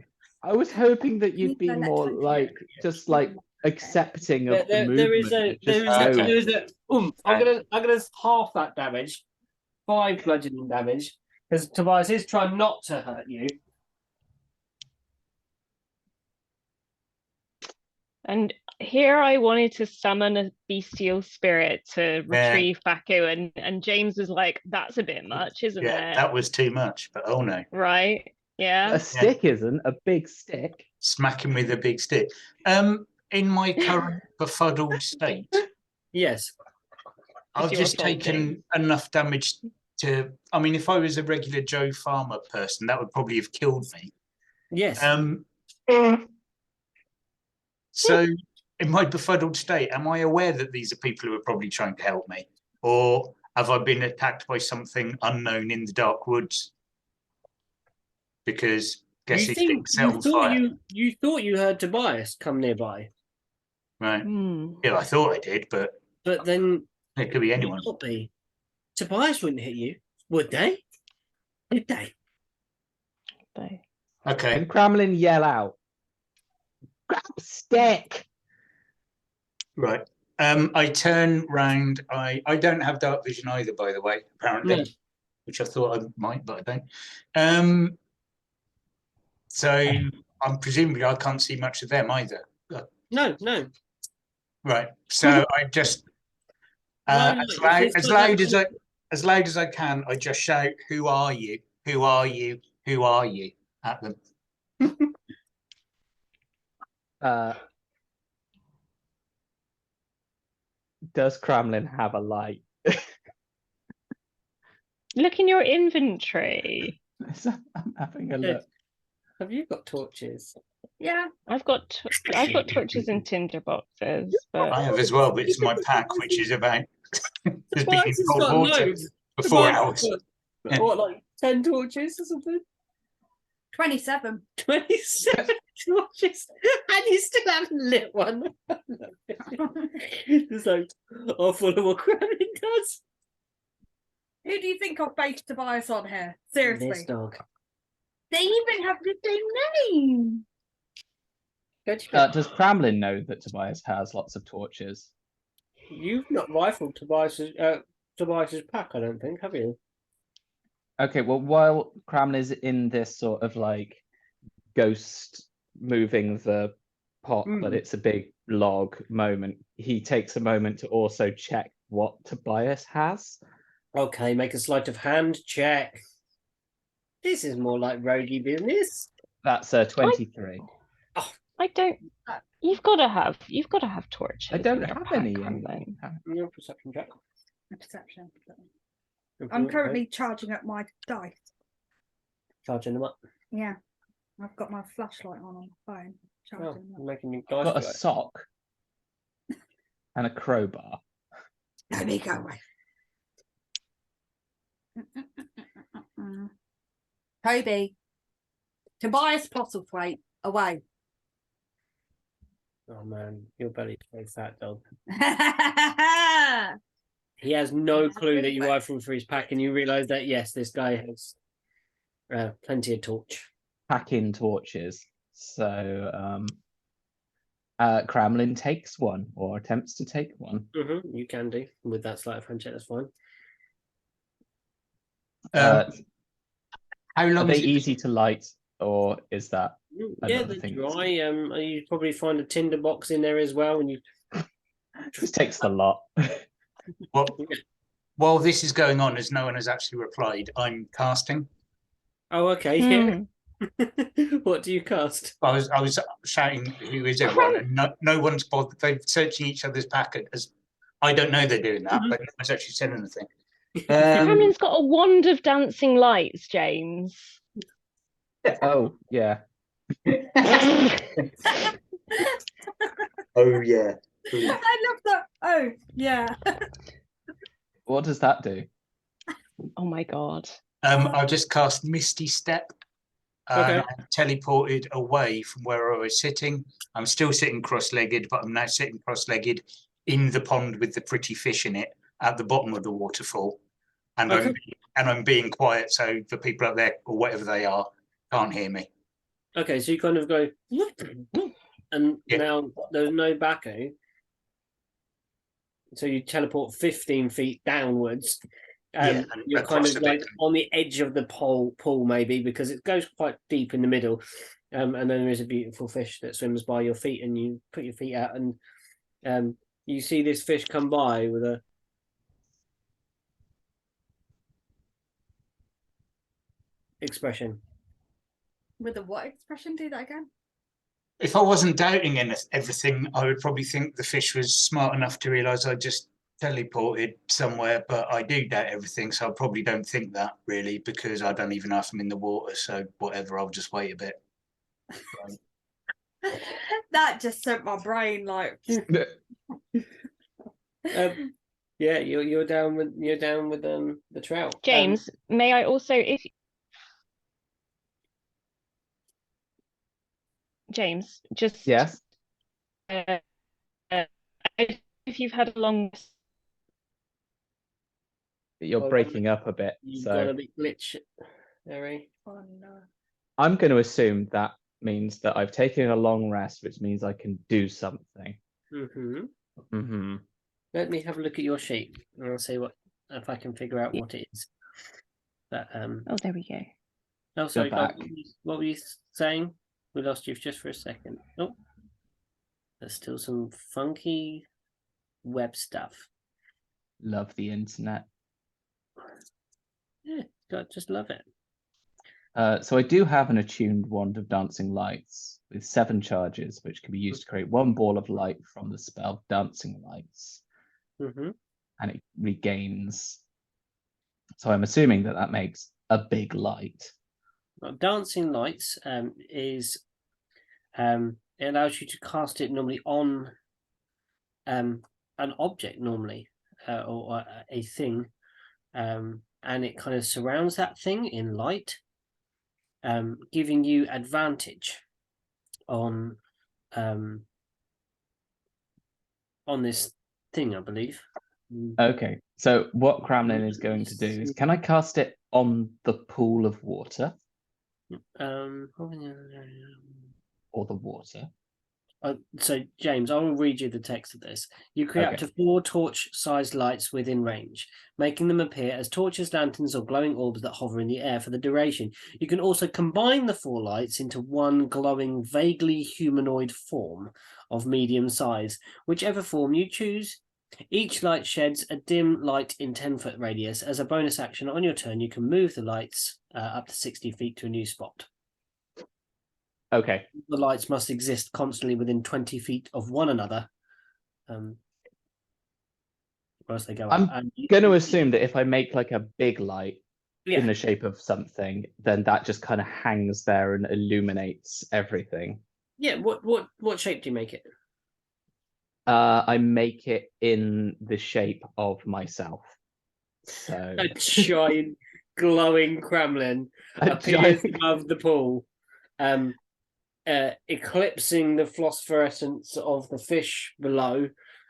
I was hoping that you'd Need be to let more Toby like just like accepting of the There is movement. a and just I'm gonna half that damage, 5 bludgeoning damage, because Tobias is trying not to hurt you. And here I wanted to summon a bestial spirit to retrieve Baku, and James was like, "That's a bit much, isn't Yeah, it?" that was too much, but oh no. Right? Yeah. a stick isn't a big stick. Smack him with a big stick. In my current befuddled state, Yes. I've your just fault, taken enough damage to. I mean, if I was a regular Joe Farmer person, that would probably have killed me. Yes. So, in my befuddled state, am I aware that these are people who are probably trying to help me, or have I been attacked by something unknown in the dark woods? Because guess these things set on fire. You thought you heard Tobias come nearby, Right? Hmm. Yeah, I thought I did, but but then it could be anyone. not be. Tobias wouldn't hit you, would they? Did they? Okay. And Cramlin yell out, "Grab a stick!" Right. I turn round. I don't have dark vision either, by the way, apparently, No. which I thought I might, but I don't. So I'm presumably I can't see much of them either. No. Right. So I just as loud as I can, I just shout, "Who are you? Who are you? Who are you?" at them. Does Cramlin have a light? Look in your inventory. I'm having a look. Have you got torches? Yeah. I've got torches and tinder boxes, but I have as well, but it's my pack, which is about has been in Tobias has cold got water loads. for 4 Tobias hours. has got, Yeah. what, like 10 torches or something? 27. 27 torches, and you still haven't lit one. It's like, I'll follow what Cramlin does. Who do you think I've based Tobias on here? Seriously. This dog. They even have the same name. Does Cramlin know that Tobias has lots of torches? You've not rifled Tobias's pack, I don't think, have you? Okay, well, while Cramlin is in this sort of like ghost moving the pot, but it's a big log moment, he takes a moment to also check what Tobias has. Okay, make a sleight of hand check. This is more like roguey business. That's a 23. I don't. You've got to have torches. I don't in your have pack, any. Cramlin. Your perception check. Perception. I'm currently charging up my dice. Charging them up. Yeah. I've got my flashlight on the phone. Oh, Charging them. making you I've guys got a sock and a crowbar. Let me go away. Toby. Tobias Postlethwaite, away. Oh man, your belly's very fat, dog. He has no clue that you are from his pack, and you realise that yes, this guy has plenty of torch. Packing torches. So Cramlin takes one or attempts to take one. You can do with that sleight of hand check. That's fine. How Are long they is it? easy to light, or is that Yeah, another they're thing? dry. You probably find a tinder box in there as well, and you. This takes the lot. Well, while this is going on, as no one has actually replied, I'm casting. Oh, okay. Yeah. What do you cast? I was shouting, "Who is everyone?" And no one's bothered. They're searching each other's packet as I don't know they're doing that, but no one's actually said anything. Cramlin's got a wand of dancing lights, James. Oh, yeah. Oh yeah. I love that. Oh, yeah. What does that do? Oh my god. I'll just cast Misty Step. And Okay. I'm teleported away from where I was sitting. I'm still sitting cross-legged, but I'm now sitting cross-legged in the pond with the pretty fish in it at the bottom of the waterfall. And Okay. I'm being quiet so the people up there or whatever they are can't hear me. Okay, so you kind of go, and Yeah. now there's no Baku. So you teleport 15 feet downwards. Yeah, and You're kind across of a bit. like on the edge of the pool maybe, because it goes quite deep in the middle. And then there is a beautiful fish that swims by your feet, and you put your feet out, and you see this fish come by with a expression. With a what expression? Do that again. If I wasn't doubting everything, I would probably think the fish was smart enough to realise I just teleported somewhere, but I do doubt everything, so I probably don't think that really because I don't even know if I'm in the water, so whatever, I'll just wait a bit. That just sent my brain like. Yeah, you're down with the trout. James, may I also, if James, just Yes. uh, if you've had a long You're Hold on. breaking up a bit. You've So got a bit glitch, Harry. Oh no. I'm going to assume that means that I've taken a long rest, which means I can do something. Mm-hmm. Let me have a look at your sheet, and I'll see what if I can figure out what it is. But Oh, there we go. Oh, sorry. back. What were you saying? We lost you just for a second. Oh, there's still some funky web stuff. Love the internet. Yeah, just love it. So I do have an attuned wand of dancing lights with 7 charges, which can be used to create 1 ball of light from the spell Dancing Lights, Mm-hmm. and it regains. So I'm assuming that that makes a big light. Well, Dancing Lights is it allows you to cast it normally on an object normally or a thing, and it kind of surrounds that thing in light, giving you advantage on this thing, I believe. Okay, so what Cramlin is going to do is, can I cast it on the pool of water or the water? So, James, I will read you the text of this. You create up to 4 torch-sized lights within range, making them appear as torches, lanterns, or glowing orbs that hover in the air for the duration. You can also combine the 4 lights into one glowing, vaguely humanoid form of medium size, whichever form you choose. Each light sheds a dim light in 10-foot radius. As a bonus action on your turn, you can move the lights up to 60 feet to a new spot. Okay. The lights must exist constantly within 20 feet of one another. Or else they go I'm up. going to assume that if I make like a big light Yeah. in the shape of something, then that just kind of hangs there and illuminates everything. Yeah. What shape do you make it? I make it in the shape of myself. So A giant glowing Cramlin appears above the pool, eclipsing the phosphorescence of the fish below.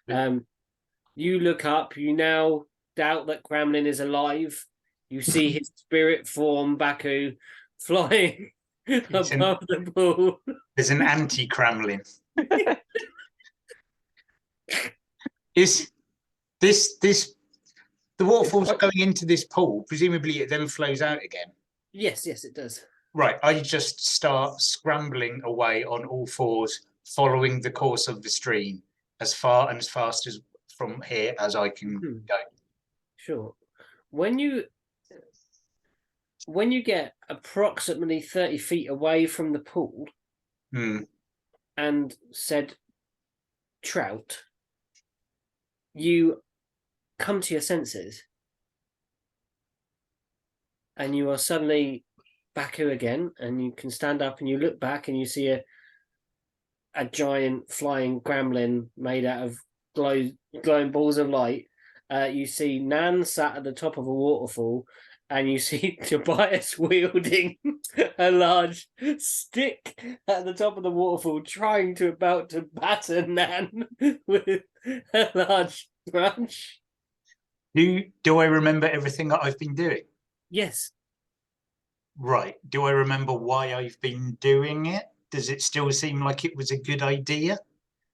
You look up. You now doubt that Cramlin is alive. You see his spirit form, Baku, flying above the pool. There's an anti-Cramlin. Is this the waterfall's going into this pool? Presumably, it then flows out again. Yes, it does. Right, I just start scrambling away on all fours, following the course of the stream as far and as fast as from here as I can Mhm. go. Sure. When you get approximately 30 feet away from the pool Hmm. and said trout, you come to your senses and you are suddenly Baku again, and you can stand up and you look back and you see a giant flying Cramlin made out of glowing balls of light. You see Nan sat at the top of a waterfall, and you see Tobias wielding a large stick at the top of the waterfall, trying to about to batter Nan with a large branch. Do I remember everything that I've been doing? Yes. Right. Do I remember why I've been doing it? Does it still seem like it was a good idea?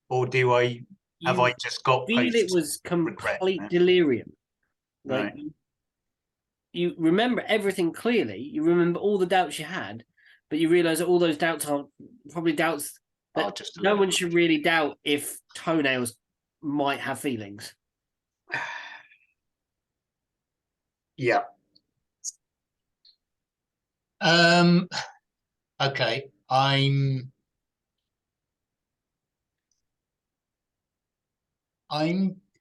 Or have You I just got feel it post was regret? complete delirium. Like Right. you remember everything clearly. You remember all the doubts you had, but you realise that all those doubts are probably doubts Oh, that just a no load one of should really doubt if toenails might have feelings. Yeah. Um. Okay. I'm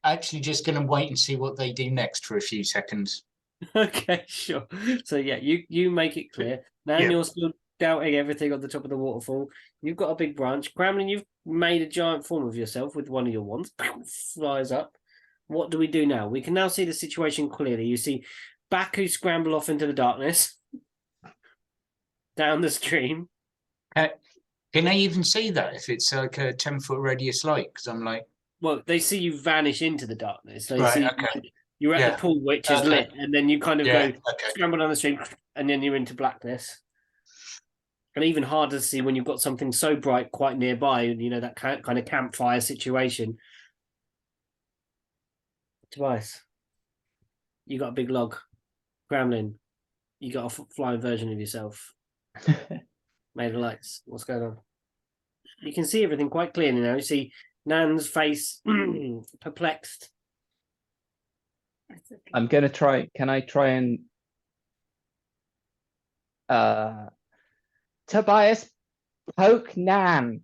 actually just going to wait and see what they do next for a few seconds. Okay, sure. So yeah, you make it clear. Now Yeah. you're still doubting everything on the top of the waterfall. You've got a big branch. Cramlin, you've made a giant form of yourself with one of your wands. Flies up. What do we do now? We can now see the situation clearly. You see Baku scramble off into the darkness down the stream. Can I even see that if it's like a 10-foot radius light? Because I'm like, Well, they see you vanish into the darkness. They right, see okay, you're at yeah, the pool, which is okay, lit, and then you kind of yeah, go okay. scramble down the stream, and then you're into blackness. And even harder to see when you've got something so bright quite nearby, you know, that kind of campfire situation. Tobias, you got a big log. Cramlin, you got a flying version of yourself made of lights. What's going on? You can see everything quite clearly now. You see Nan's face perplexed. I'm gonna try. Can I try and Tobias, poke Nan,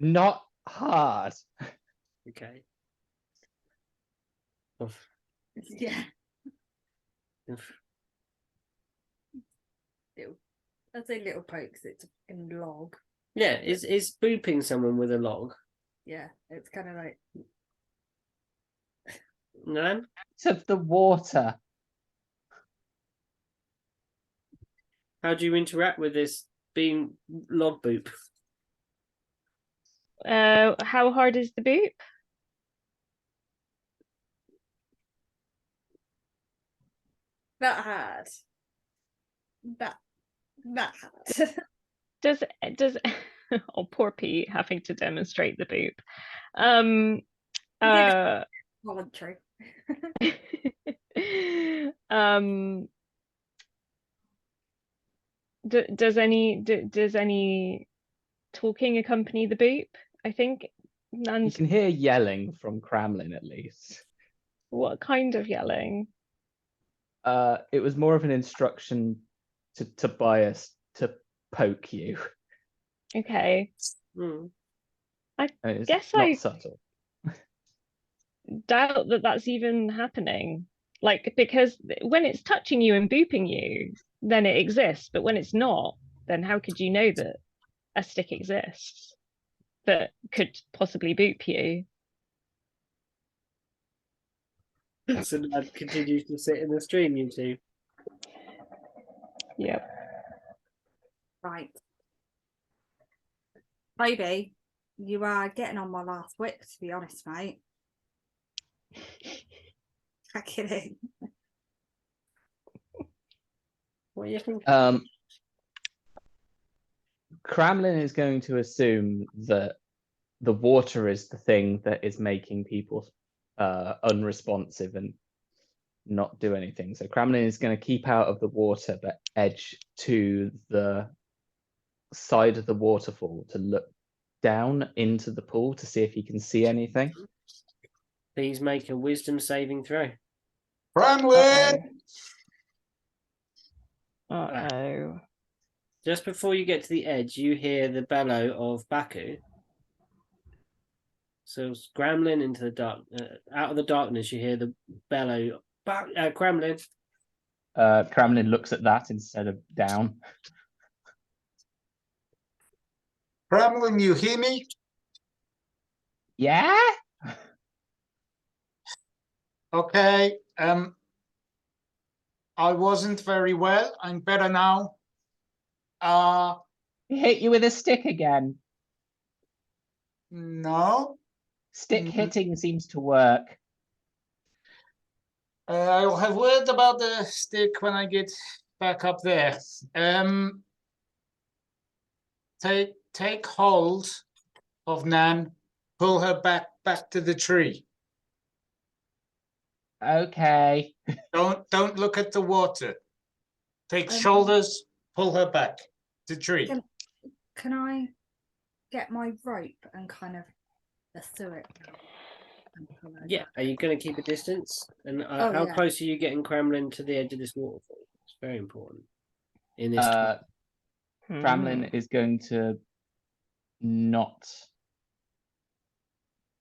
not hard. Okay. Yeah. I'd say little pokes. It's a fucking log. Yeah, is booping someone with a log. Yeah, it's kind of like Nan? Out of the water. How do you interact with this being log boop? How hard is the boot? that hard. That hard. Does oh, poor Pete having to demonstrate the boot. Voluntary. Does any talking accompany the boop? I think You Nan's. can hear yelling from Cramlin at least. What kind of yelling? It was more of an instruction to Tobias to poke you. Okay. Hmm. It's Guess not I subtle. doubt that that's even happening. Like, because when it's touching you and booping you, then it exists. But when it's not, then how could you know that a stick exists that could possibly boop you? So Nan continues to sit in the stream, you two. Yep. Right. Toby, you are getting on my last wick, to be honest, mate. I'm kidding. What do you think? Cramlin is going to assume that the water is the thing that is making people unresponsive and not do anything. So Cramlin is going to keep out of the water, but edge to the side of the waterfall to look down into the pool to see if he can see anything. Please make a wisdom saving throw. Cramlin! Uh-oh. Just before you get to the edge, you hear the bellow of Baku. So scrambling into the dark, out of the darkness, you hear the bellow. Cramlin. Cramlin looks at that instead of down. Cramlin, you hear me? Yeah? Okay. I wasn't very well. I'm better now. He hit you with a stick again. No. Stick hitting seems to work. I'll have word about the stick when I get back up there. Take hold of Nan, pull her back to the tree. Okay. Don't look at the water. Take shoulders, pull her back to tree. Can I get my rope and kind of lasso it? And pull her Yeah, back? are you going to keep a distance? And Oh, how yeah. close are you getting Cramlin to the edge of this waterfall? It's very important. In this, Cramlin is going to not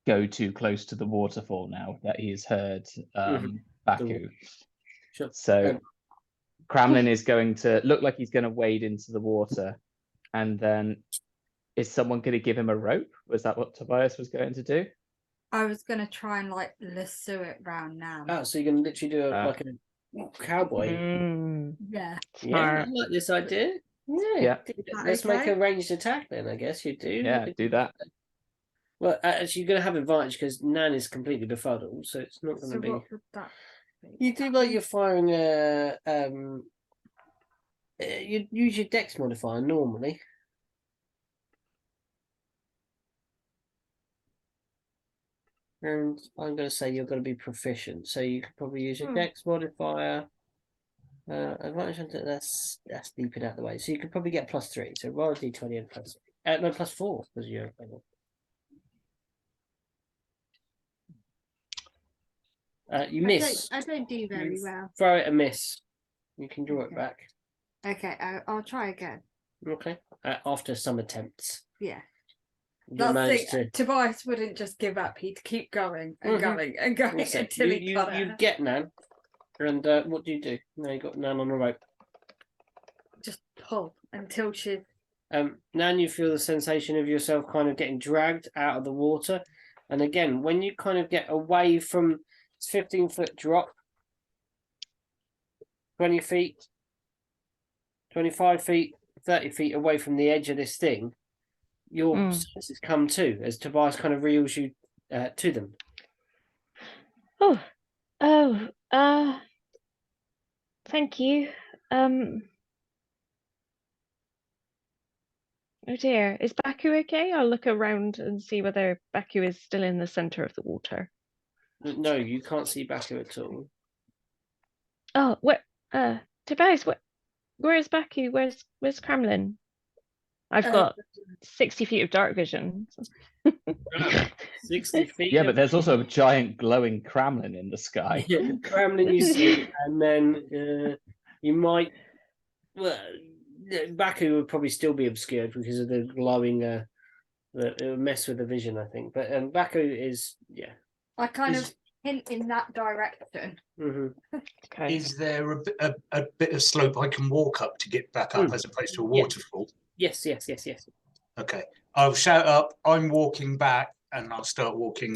go too close to the waterfall now that he's heard Baku. Sure. So Cramlin is going to look like he's going to wade into the water, and then is someone going to give him a rope? Was that what Tobias was going to do? I was gonna try and like lasso it round now. Oh, so you can literally do like a cowboy. Yeah. Yeah, I like this idea. Yeah. Let's make Okay. a ranged attack then, I guess you do. Yeah, do that. Well, actually, you're going to have advantage because Nan is completely befuddled, so it's not going So to be. what would that be? You do like you're firing you'd use your dex modifier normally. And I'm going to say you're going to be proficient, so you could probably use your dex modifier. Advantage on that's leaping out the way, so you could probably get +3. So roll a d20 and no +4 because you're. You miss. I don't do very well. Throw it a miss. You can draw it back. Okay, I'll try again. Okay. After some attempts. Yeah. You That's managed it. Tobias wouldn't just give up. He'd keep going and Mhm. going and going That's it. until he got You it. get Nan, and what do you do? Now you got Nan on the rope. Just pull until she. Nan, you feel the sensation of yourself kind of getting dragged out of the water, and again, when you kind of get away from 15-foot drop, 20 feet, 25 feet, 30 feet away from the edge of this thing, your senses come too as Tobias kind of reels you to them. Thank you. Oh dear, is Baku okay? I'll look around and see whether Baku is still in the center of the water. No, you can't see Baku at all. Oh, Tobias, where's Baku? Where's Cramlin? I've got 60 feet of dark vision. 60 feet. Yeah, but there's also a giant glowing Cramlin in the sky. Yeah, Cramlin you see, and then you might. Well, Baku would probably still be obscured because of the glowing. It would mess with the vision, I think. But Baku is, yeah. I kind of hint in that direction. Okay. Is there a bit of slope I can walk up to get back up as opposed to a waterfall? Yes. Okay. I'll shout up, I'm walking back, and I'll start walking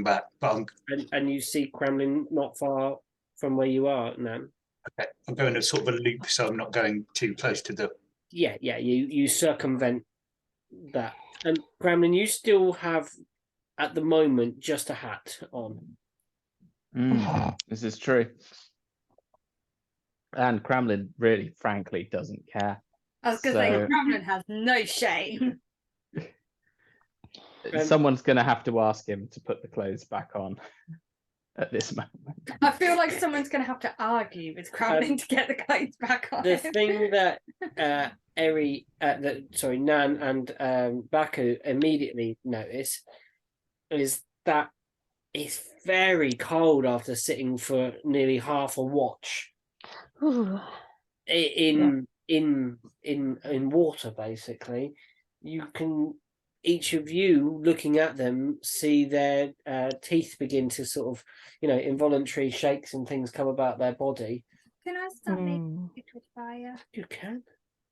back. But and you see Cramlin not far from where you are, Nan. okay. I'm going a sort of a loop, so I'm not going too close to the. Yeah. You circumvent that, and Cramlin, you still have at the moment just a hat on. This is true. And Cramlin really, frankly, doesn't care. I was going to say, Cramlin has no shame. Someone's going to have to ask him to put the clothes back on. at this moment. I feel like someone's going to have to argue with Cramlin to get the clothes back on The him. thing that Nan and Baku immediately notice is that it's very cold after sitting for nearly half a watch Ooh. in water. Basically, you can, each of you looking at them, see their teeth begin to sort of, involuntary shakes and things come about their body. Can I start making Hmm. it with fire? You can,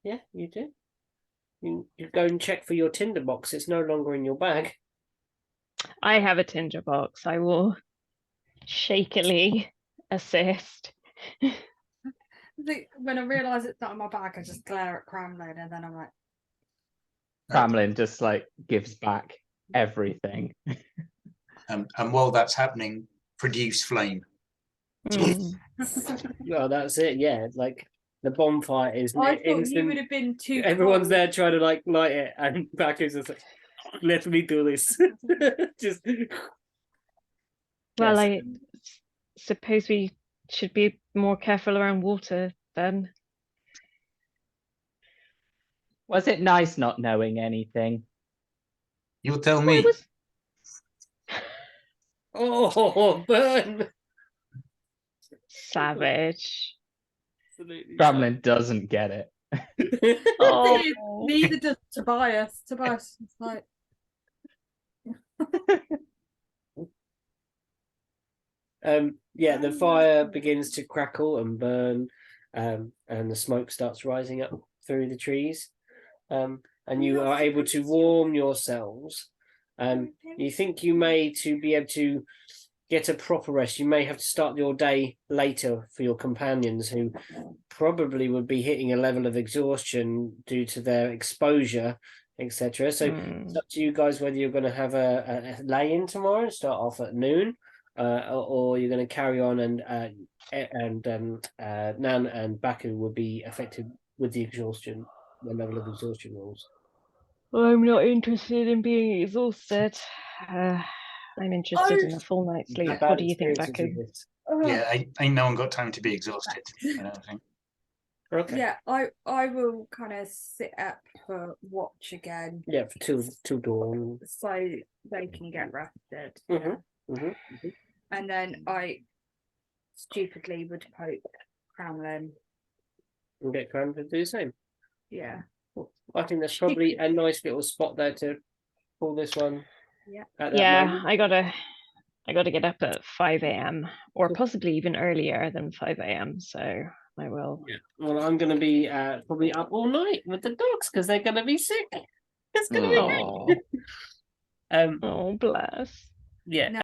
yeah, you do. You go and check for your tinder box. It's no longer in your bag. I have a tinder box. I will shakily assist. When I realise it's not in my bag, I just glare at Cramlin and then I'm like, Cramlin just like gives back everything. And while that's happening, produce flame. Mm. Well, that's it. Yeah, like the bonfire is I thought you instant. would have been too Everyone's cold. there trying to like light it, and back is just like, let me do this. Just Well, yes. I suppose we should be more careful around water then. Was it nice not knowing anything? You'll tell Well, me. it was Oh, burn! savage. Absolutely. Cramlin doesn't get it. Oh, Neither does Tobias. Tobias is like, Yeah, the fire begins to crackle and burn, and the smoke starts rising up through the trees, and you are able to warm yourselves. You think you may, to be able to get a proper rest, you may have to start your day later for your companions, who probably would be hitting a level of exhaustion due to their exposure, etc. So it's up to you guys whether you're going to have a lay-in tomorrow, start off at noon, or you're going to carry on, and Nan and Baku will be affected with the exhaustion, the level of exhaustion rules. I'm not interested in being exhausted. I'm interested in a full night's sleep. Bad What do you think, experiences Baku? with this. Yeah, ain't no one got time to be exhausted. I don't think. Okay. yeah, I will kind of sit up for watch again Yeah, for till dawn. so they can get rested. Mhm. Yeah. Mm-hmm. And then I stupidly would poke Cramlin. And get Cram to do the same. Yeah. I think that's probably a nice little spot there to pull this one. Yeah. At that Yeah, moment. I gotta get up at 5 a.m. or Cool. possibly even earlier than 5 a.m. So I will. Yeah. Well, I'm going to be probably up all night with the dogs because they're going to be sick. It's going to be Oh, great. oh, bless. Yeah. No,